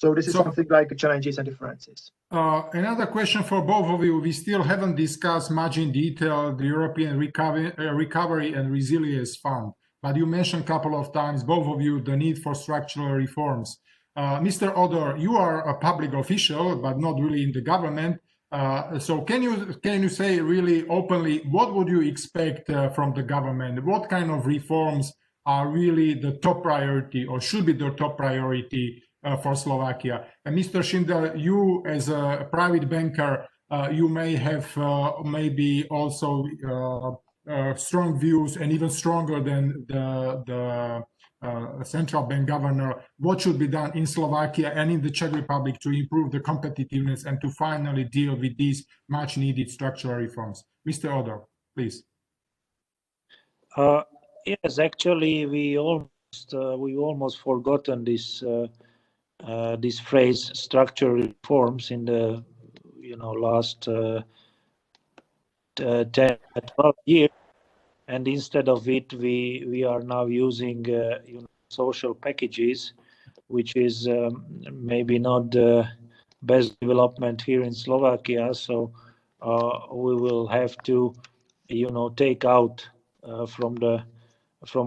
So this is something like challenges and differences. Another question for both of you. We still haven't discussed much in detail the European Recovery and Resilience Fund, but you mentioned a couple of times, both of you, the need for structural reforms. Mr. Ódor, you are a public official, but not really in the government. So can you say really openly, what would you expect from the government? What kind of reforms are really the top priority or should be the top priority for Slovakia? And Mr. Šindel, you as a private banker, you may have maybe also strong views and even stronger than the central bank governor. What should be done in Slovakia and in the Czech Republic to improve the competitiveness and to finally deal with these much needed structural reforms? Mr. Ódor, please. Yes, actually, we almost forgotten this this phrase structural reforms in the last 10, 12 years, and instead of it, we are now using social packages, which is maybe not the best development here in Slovakia. So we will have to take out from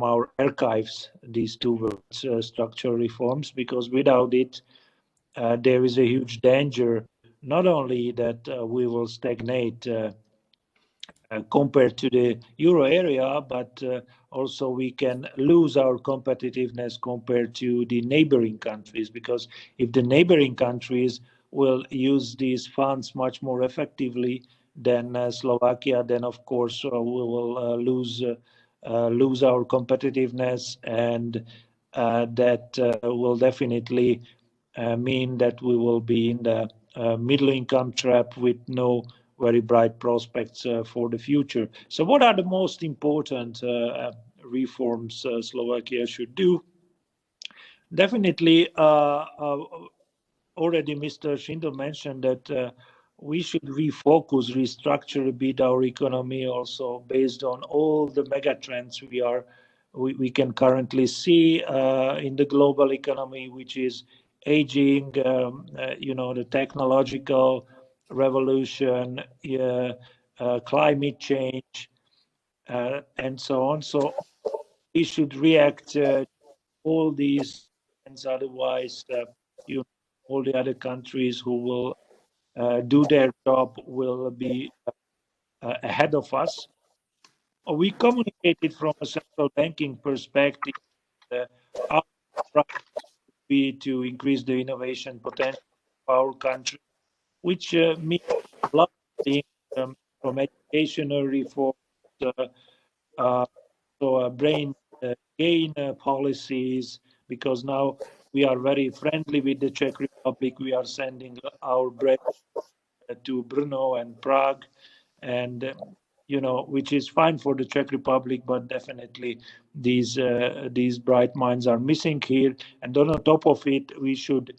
our archives these two words, structural reforms, because without it, there is a huge danger, not only that we will stagnate compared to the euro area, but also we can lose our competitiveness compared to the neighboring countries, because if the neighboring countries will use these funds much more effectively than Slovakia, then of course we will lose our competitiveness, and that will definitely mean that we will be in the middle income trap with no very bright prospects for the future. So what are the most important reforms Slovakia should do? Definitely, already Mr. Šindel mentioned that we should refocus, restructure a bit our economy also based on all the mega trends we can currently see in the global economy, which is aging, the technological revolution, climate change, and so on. So we should react to all these trends. Otherwise, all the other countries who will do their job will be ahead of us. We communicated from a central banking perspective. Our priority would be to increase the innovation potential of our country, which means a lot of things from educational reforms, brain gain policies, because now we are very friendly with the Czech Republic. We are sending our bread to Brno and Prague, and which is fine for the Czech Republic, but definitely these bright minds are missing here. And on top of it, we should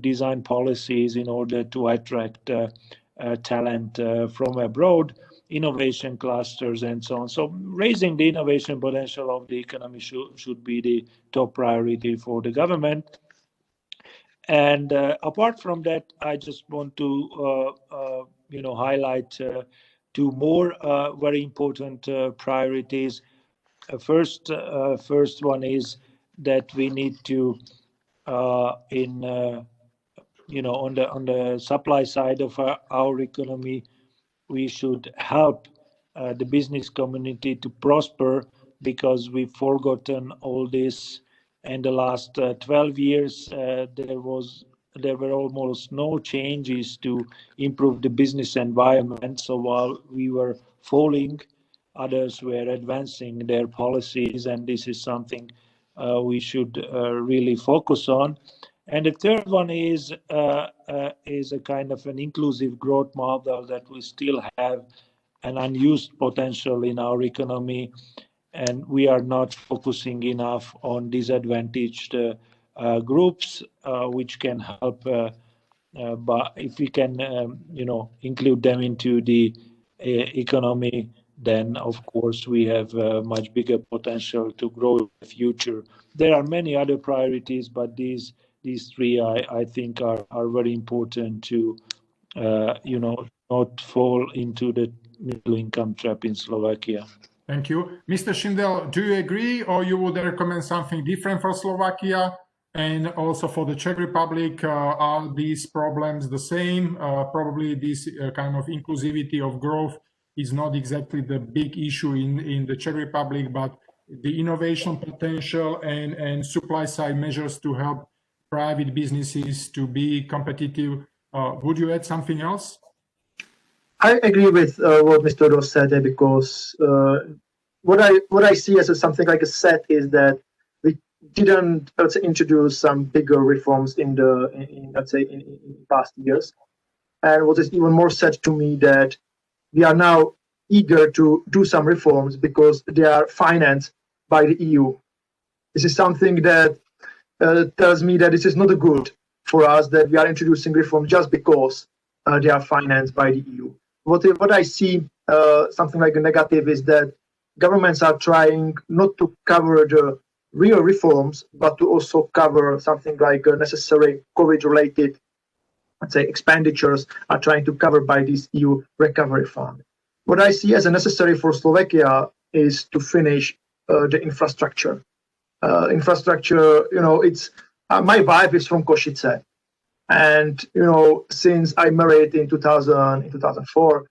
design policies in order to attract talent from abroad, innovation clusters, and so on. So raising the innovation potential of the economy should be the top priority for the government. And apart from that, I just want to highlight two more very important priorities. First one is that we need to on the supply side of our economy, we should help the business community to prosper, because we've forgotten all this. In the last 12 years, there were almost no changes to improve the business environment. So while we were falling, others were advancing their policies, and this is something we should really focus on. And the third one is a kind of an inclusive growth model, that we still have an unused potential in our economy, and we are not focusing enough on disadvantaged groups, which can help. But if we can, include them into the economy, then of course we have much bigger potential to grow in the future. There are many other priorities, but these these three, I think, are very important to, not fall into the middle income trap in Slovakia. Thank you. Mr. Šindel, do you agree, or you would recommend something different for Slovakia and also for the Czech Republic? Are these problems the same? Probably this kind of inclusivity of growth is not exactly the big issue in the Czech Republic, but the innovation potential and supply side measures to help private businesses to be competitive. Would you add something else? I agree with what Mr. Ódor said there, because what I see as something like a set is that we didn't, let's say, introduce some bigger reforms in past years, and what is even more sad to me that we are now eager to do some reforms because they are financed by the EU. This is something that tells me that this is not a good for us, that we are introducing reform just because they are financed by the EU. What I see something like a negative is that governments are trying not to cover the real reforms, but to also cover something like necessary COVID-related, let's say, expenditures are trying to cover by this EU recovery fund. What I see as necessary for Slovakia is to finish the infrastructure. Infrastructure, it's my wife is from Košice, and since I married in 2004,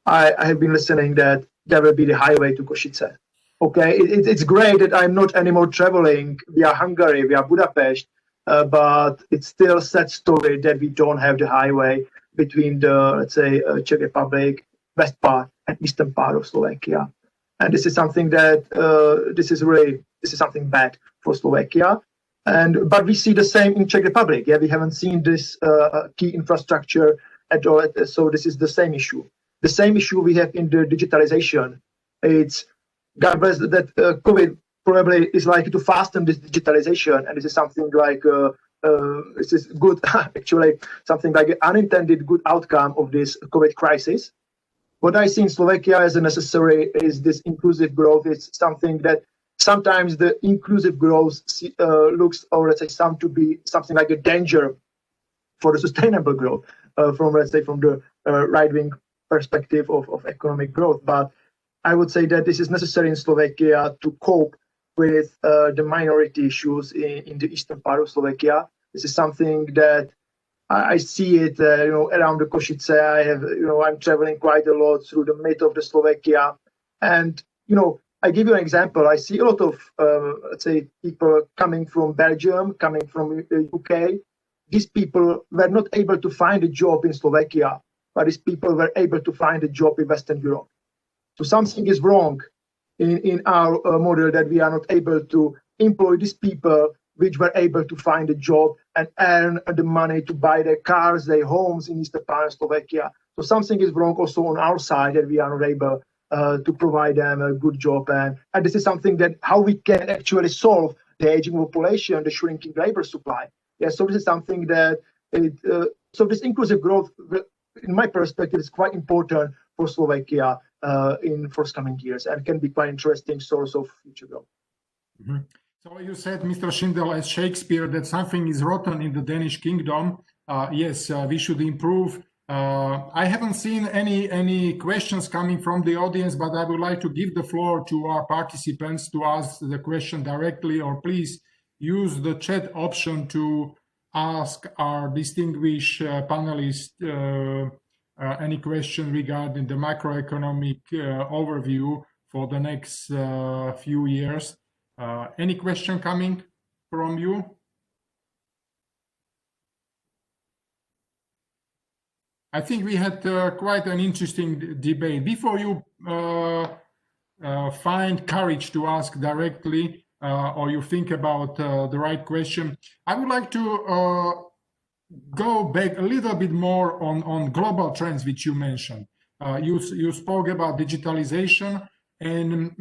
I have been listening that there will be the highway to Košice. Okay, it's great that I'm not anymore traveling via Hungary, via Budapest, but it's still a sad story that we don't have the highway between the, let's say, Czech Republic, west part and eastern part of Slovakia. And this is something that this is something bad for Slovakia. But we see the same in Czech Republic. Yeah, we haven't seen this key infrastructure at all. So this is the same issue. The same issue we have in the digitalization. It's God bless that COVID probably is likely to fasten this digitalization, and this is something like this is good actually, something like an unintended good outcome of this COVID crisis. What I see in Slovakia as necessary is this inclusive growth. It's something that sometimes the inclusive growth looks, or let's say, to be something like a danger for the sustainable growth from the right-wing perspective of economic growth. But I would say that this is necessary in Slovakia to cope with the minority issues in the eastern part of Slovakia. This is something that I see it, around the Košice. I'm traveling quite a lot through the mid of the Slovakia, and I give you an example. I see a lot of, let's say, people coming from Belgium, coming from the UK. These people were not able to find a job in Slovakia, but these people were able to find a job in Western Europe. So something is wrong in our model, that we are not able to employ these people which were able to find a job and earn the money to buy their cars, their homes in eastern part of Slovakia. So something is wrong also on our side, that we are not able to provide them a good job. And this is something that how we can actually solve the aging population, the shrinking labor supply. Yeah, so this is something that, so this inclusive growth, in my perspective, is quite important for Slovakia in forthcoming years, and can be quite interesting source of future growth. Mm-hmm. So you said, Mr. Šindel, as Shakespeare, that something is rotten in the Danish kingdom. Yes, we should improve. I haven't seen any questions coming from the audience, but I would like to give the floor to our participants to ask the question directly, or please use the chat option to ask our distinguished panelists any question regarding the macroeconomic overview for the next few years. Any question coming from you? I think we had quite an interesting debate. Before you find courage to ask directly, or you think about the right question, I would like to go back a little bit more on global trends which you mentioned. You spoke about digitalization, and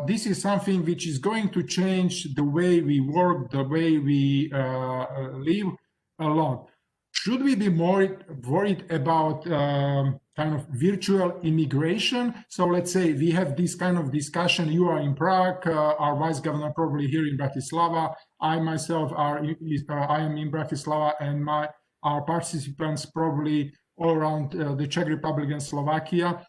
this is something which is going to change the way we work, the way we live a lot. Should we be more worried about kind of virtual immigration. So let's say we have this kind of discussion. You are in Prague, our vice governor probably here in Bratislava. I myself I am in Bratislava, and our participants probably all around the Czech Republic and Slovakia.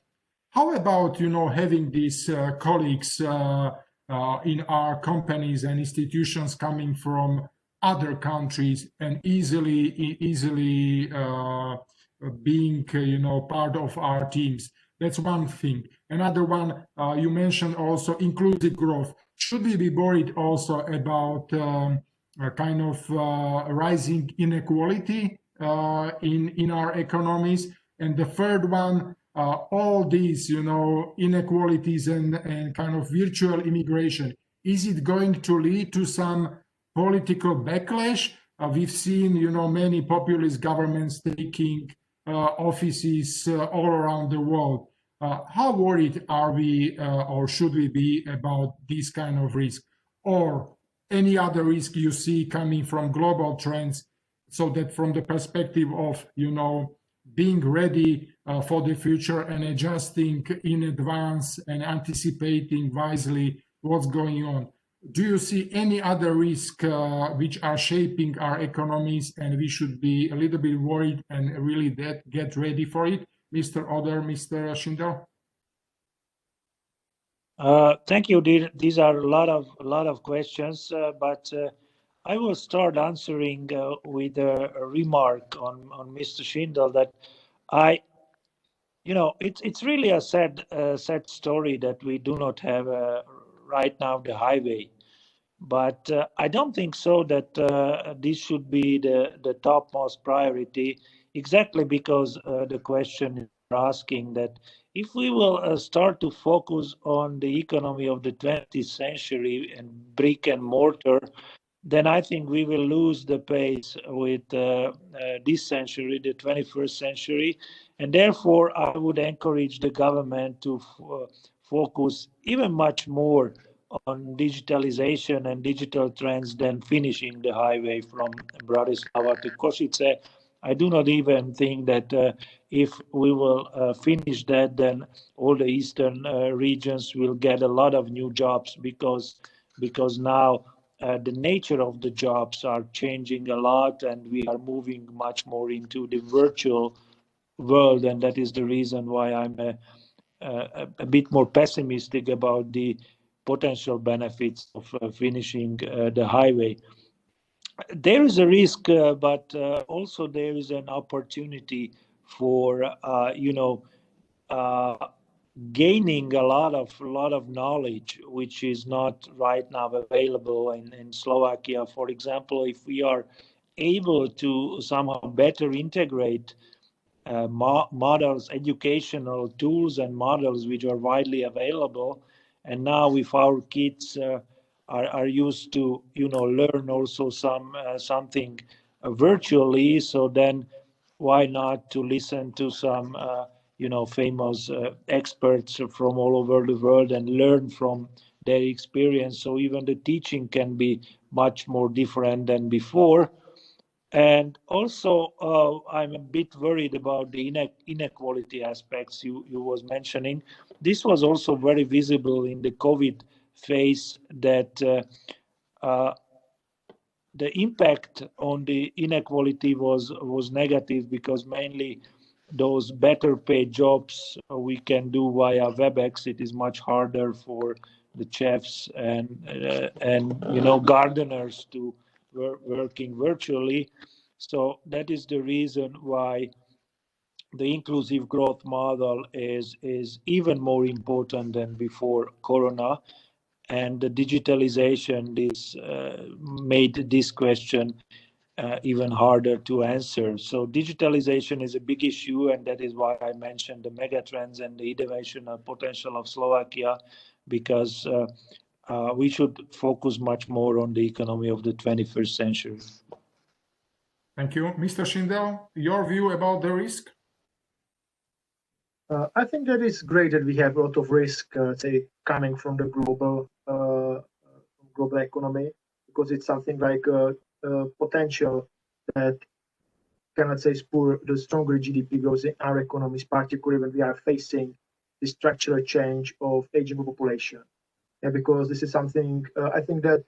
How about, having these colleagues in our companies and institutions coming from other countries and easily being, part of our teams? That's one thing. Another one, you mentioned also inclusive growth. Should we be worried also about kind of rising inequality in our economies? And the third one, all these, inequalities and kind of virtual immigration, is it going to lead to some political backlash? We've seen, many populist governments taking offices all around the world. How worried are we or should we be about this kind of risk, or any other risk you see coming from global trends, so that from the perspective of, being ready for the future and adjusting in advance and anticipating wisely what's going on? Do you see any other risk which are shaping our economies and we should be a little bit worried and really get ready for it? Mr. Ódor, Mr. Šindel? Thank you. These are a lot of questions, but I will start answering with a remark on Mr. Šindel that it's really a sad story that we do not have right now the highway. But I don't think so that this should be the topmost priority, exactly because the question you're asking that if we will start to focus on the economy of the 20th century and brick and mortar, then I think we will lose the pace with this century, the 21st century. And therefore, I would encourage the government to focus even much more on digitalization and digital trends than finishing the highway from Bratislava to Košice. I do not even think that if we will finish that, then all the eastern regions will get a lot of new jobs because now the nature of the jobs are changing a lot, and we are moving much more into the virtual world, and that is the reason why I'm a bit more pessimistic about the potential benefits of finishing the highway. There is a risk, but also there is an opportunity for gaining a lot of knowledge, which is not right now available in Slovakia. For example, if we are able to somehow better integrate models, educational tools and models which are widely available, and now if our kids are used to learn also something virtually, so then why not to listen to some famous experts from all over the world and learn from their experience, so even the teaching can be much more different than before. And also I'm a bit worried about the inequality aspects you was mentioning. This was also very visible in the COVID phase, that the impact on the inequality was negative, because mainly those better paid jobs we can do via WebEx. It is much harder for the chefs and gardeners to working virtually. So that is the reason why the inclusive growth model is even more important than before Corona. And the digitalization made this question even harder to answer. So digitalization is a big issue, and that is why I mentioned the megatrends and the innovation potential of Slovakia, because we should focus much more on the economy of the 21st century. Thank you. Mr. Šindel, your view about the risk? I think that it's great that we have a lot of risk, say, coming from the global economy, because it's something like a potential that can, let's say, spur the stronger GDP growth in our economies, particularly when we are facing the structural change of aging population. Yeah, because this is something I think that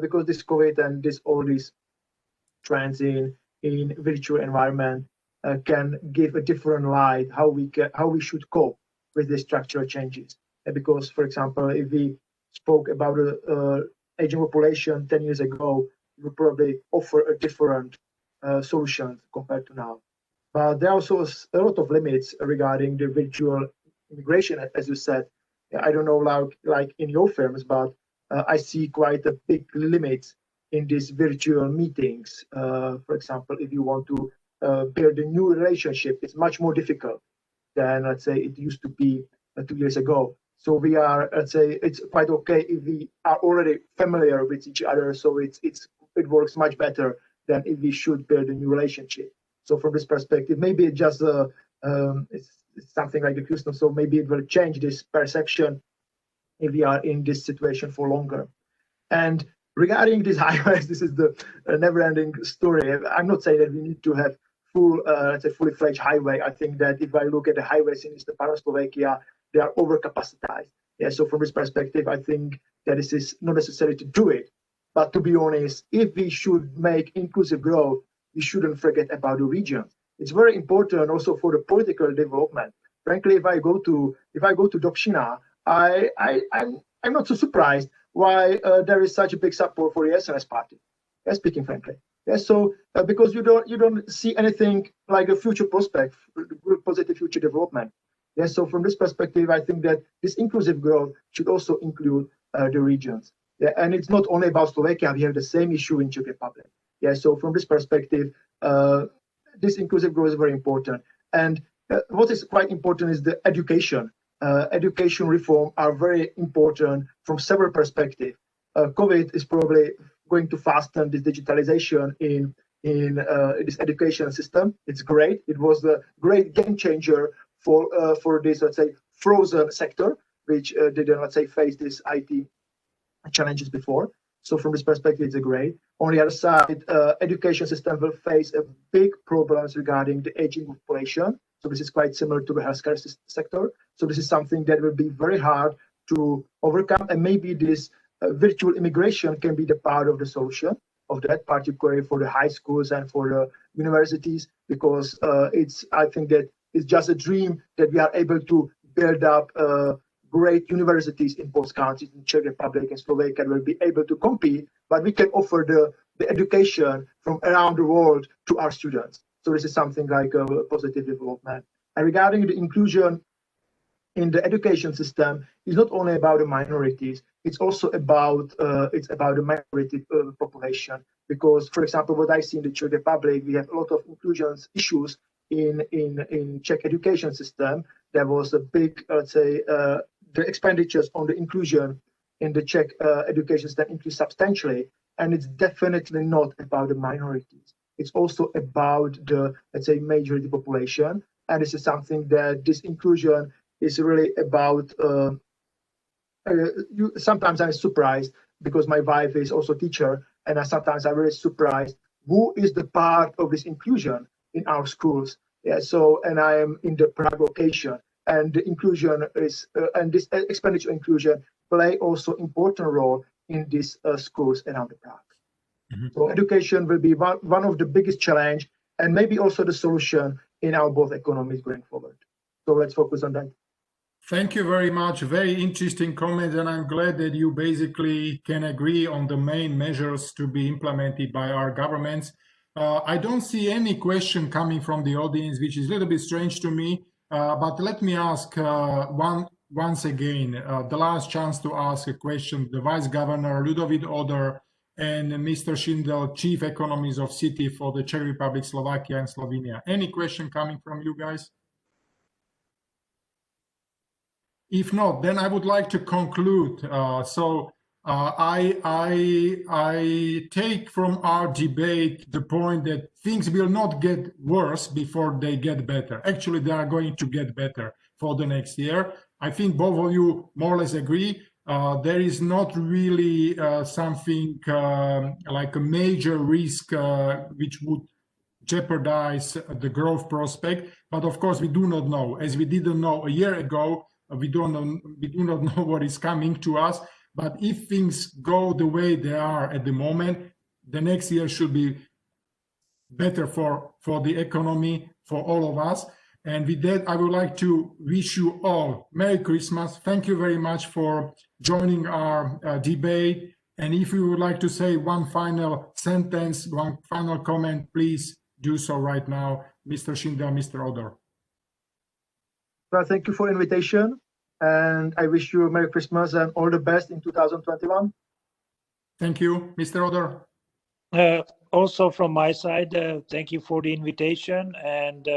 because this COVID and all these trends in virtual environment can give a different light how we should cope with the structural changes. Because, for example, if we spoke about aging population 10 years ago, we would probably offer a different solution compared to now. But there are also a lot of limits regarding the virtual immigration, as you said. I don't know, like in your firms, but I see quite a big limit in these virtual meetings. For example, if you want to build a new relationship, it's much more difficult than, let's say, it used to be 2 years ago. So we are, let's say, it's quite okay if we are already familiar with each other. So it works much better than if we should build a new relationship. So from this perspective, maybe it's just it's something like a Houston. So maybe it will change this perception if we are in this situation for longer. And regarding these highways, this is the never-ending story. I'm not saying that we need to have fully fledged highway. I think that if I look at the highways in Eastern part of Slovakia, they are overcapacitized. Yeah. So from this perspective, I think that this is not necessary to do it. But to be honest, if we should make inclusive growth, we shouldn't forget about the regions. It's very important also for the political development. Frankly, if I go to Dobšina, I'm not so surprised why there is such a big support for the SNS party. Yeah, speaking frankly. Yeah, so because you don't see anything like a future prospect, positive future development. Yeah, so from this perspective, I think that this inclusive growth should also include the regions. Yeah, and it's not only about Slovakia. We have the same issue in Czech Republic. Yeah, so from this perspective, this inclusive growth is very important. And what is quite important is the education. Education reform are very important from several perspectives. COVID is probably going to fasten this digitalization in this education system. It's great. It was a great game changer for this, let's say, frozen sector, which didn't, let's say, face this IT challenges before. So from this perspective, it's great. On the other side, education system will face a big problems regarding the aging population. So this is quite similar to the healthcare sector. So this is something that will be very hard to overcome. And maybe this virtual immigration can be the part of the solution of that, particularly for the high schools and for the universities, because I think that it's just a dream that we are able to build up great universities in both countries, in Czech Republic and Slovakia, will be able to compete, but we can offer the education from around the world to our students. So this is something like a positive development. And regarding the inclusion in the education system, it's not only about the minorities, it's also about the minority population. Because, for example, what I see in the Czech Republic, we have a lot of inclusion issues in Czech education system. There was a big, let's say, the expenditures on the inclusion in the Czech education system increased substantially, and it's definitely not about the minorities. It's also about the, let's say, majority population, and this is something that this inclusion is really about. Sometimes I'm surprised because my wife is also a teacher, and sometimes I'm really surprised who is the part of this inclusion in our schools. Yeah, so, and I am in the Prague location, and the inclusion is, and this expenditure inclusion play also important role in these schools around the Prague. Mm-hmm. So education will be one of the biggest challenge, and maybe also the solution in our both economies going forward. So let's focus on that. Thank you very much. Very interesting comment, and I'm glad that you basically can agree on the main measures to be implemented by our governments. I don't see any question coming from the audience, which is a little bit strange to me. But let me ask once again, the last chance to ask a question. The Vice Governor, Ľudovít Ódor, and Mr. Šindel, Chief Economist of Citi for the Czech Republic, Slovakia, and Slovenia. Any question coming from you guys? If not, then I would like to conclude. I take from our debate the point that things will not get worse before they get better. Actually, they are going to get better for the next year. I think both of you more or less agree. There is not really something like a major risk which would jeopardize the growth prospect. But of course, we do not know. As we didn't know a year ago, we do not know what is coming to us. But if things go the way they are at the moment, the next year should be better for the economy, for all of us. And with that, I would like to wish you all Merry Christmas. Thank you very much for joining our debate. And if you would like to say one final sentence, one final comment, please do so right now, Mr. Šindel, Mr. Ódor. Well, thank you for the invitation, and I wish you a Merry Christmas and all the best in 2021. Thank you, Mr. Ódor. Also from my side, thank you for the invitation, and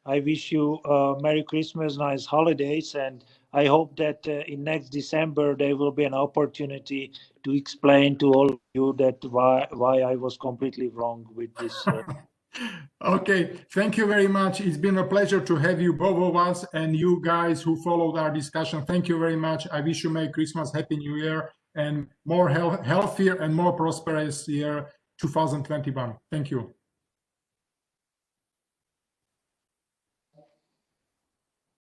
I wish you Merry Christmas, nice holidays, and I hope that in next December there will be an opportunity to explain to all of you that why I was completely wrong with this. Okay, thank you very much. It's been a pleasure to have you, both of us, and you guys who followed our discussion. Thank you very much. I wish you Merry Christmas, Happy New Year, and more healthier and more prosperous year 2021. Thank you.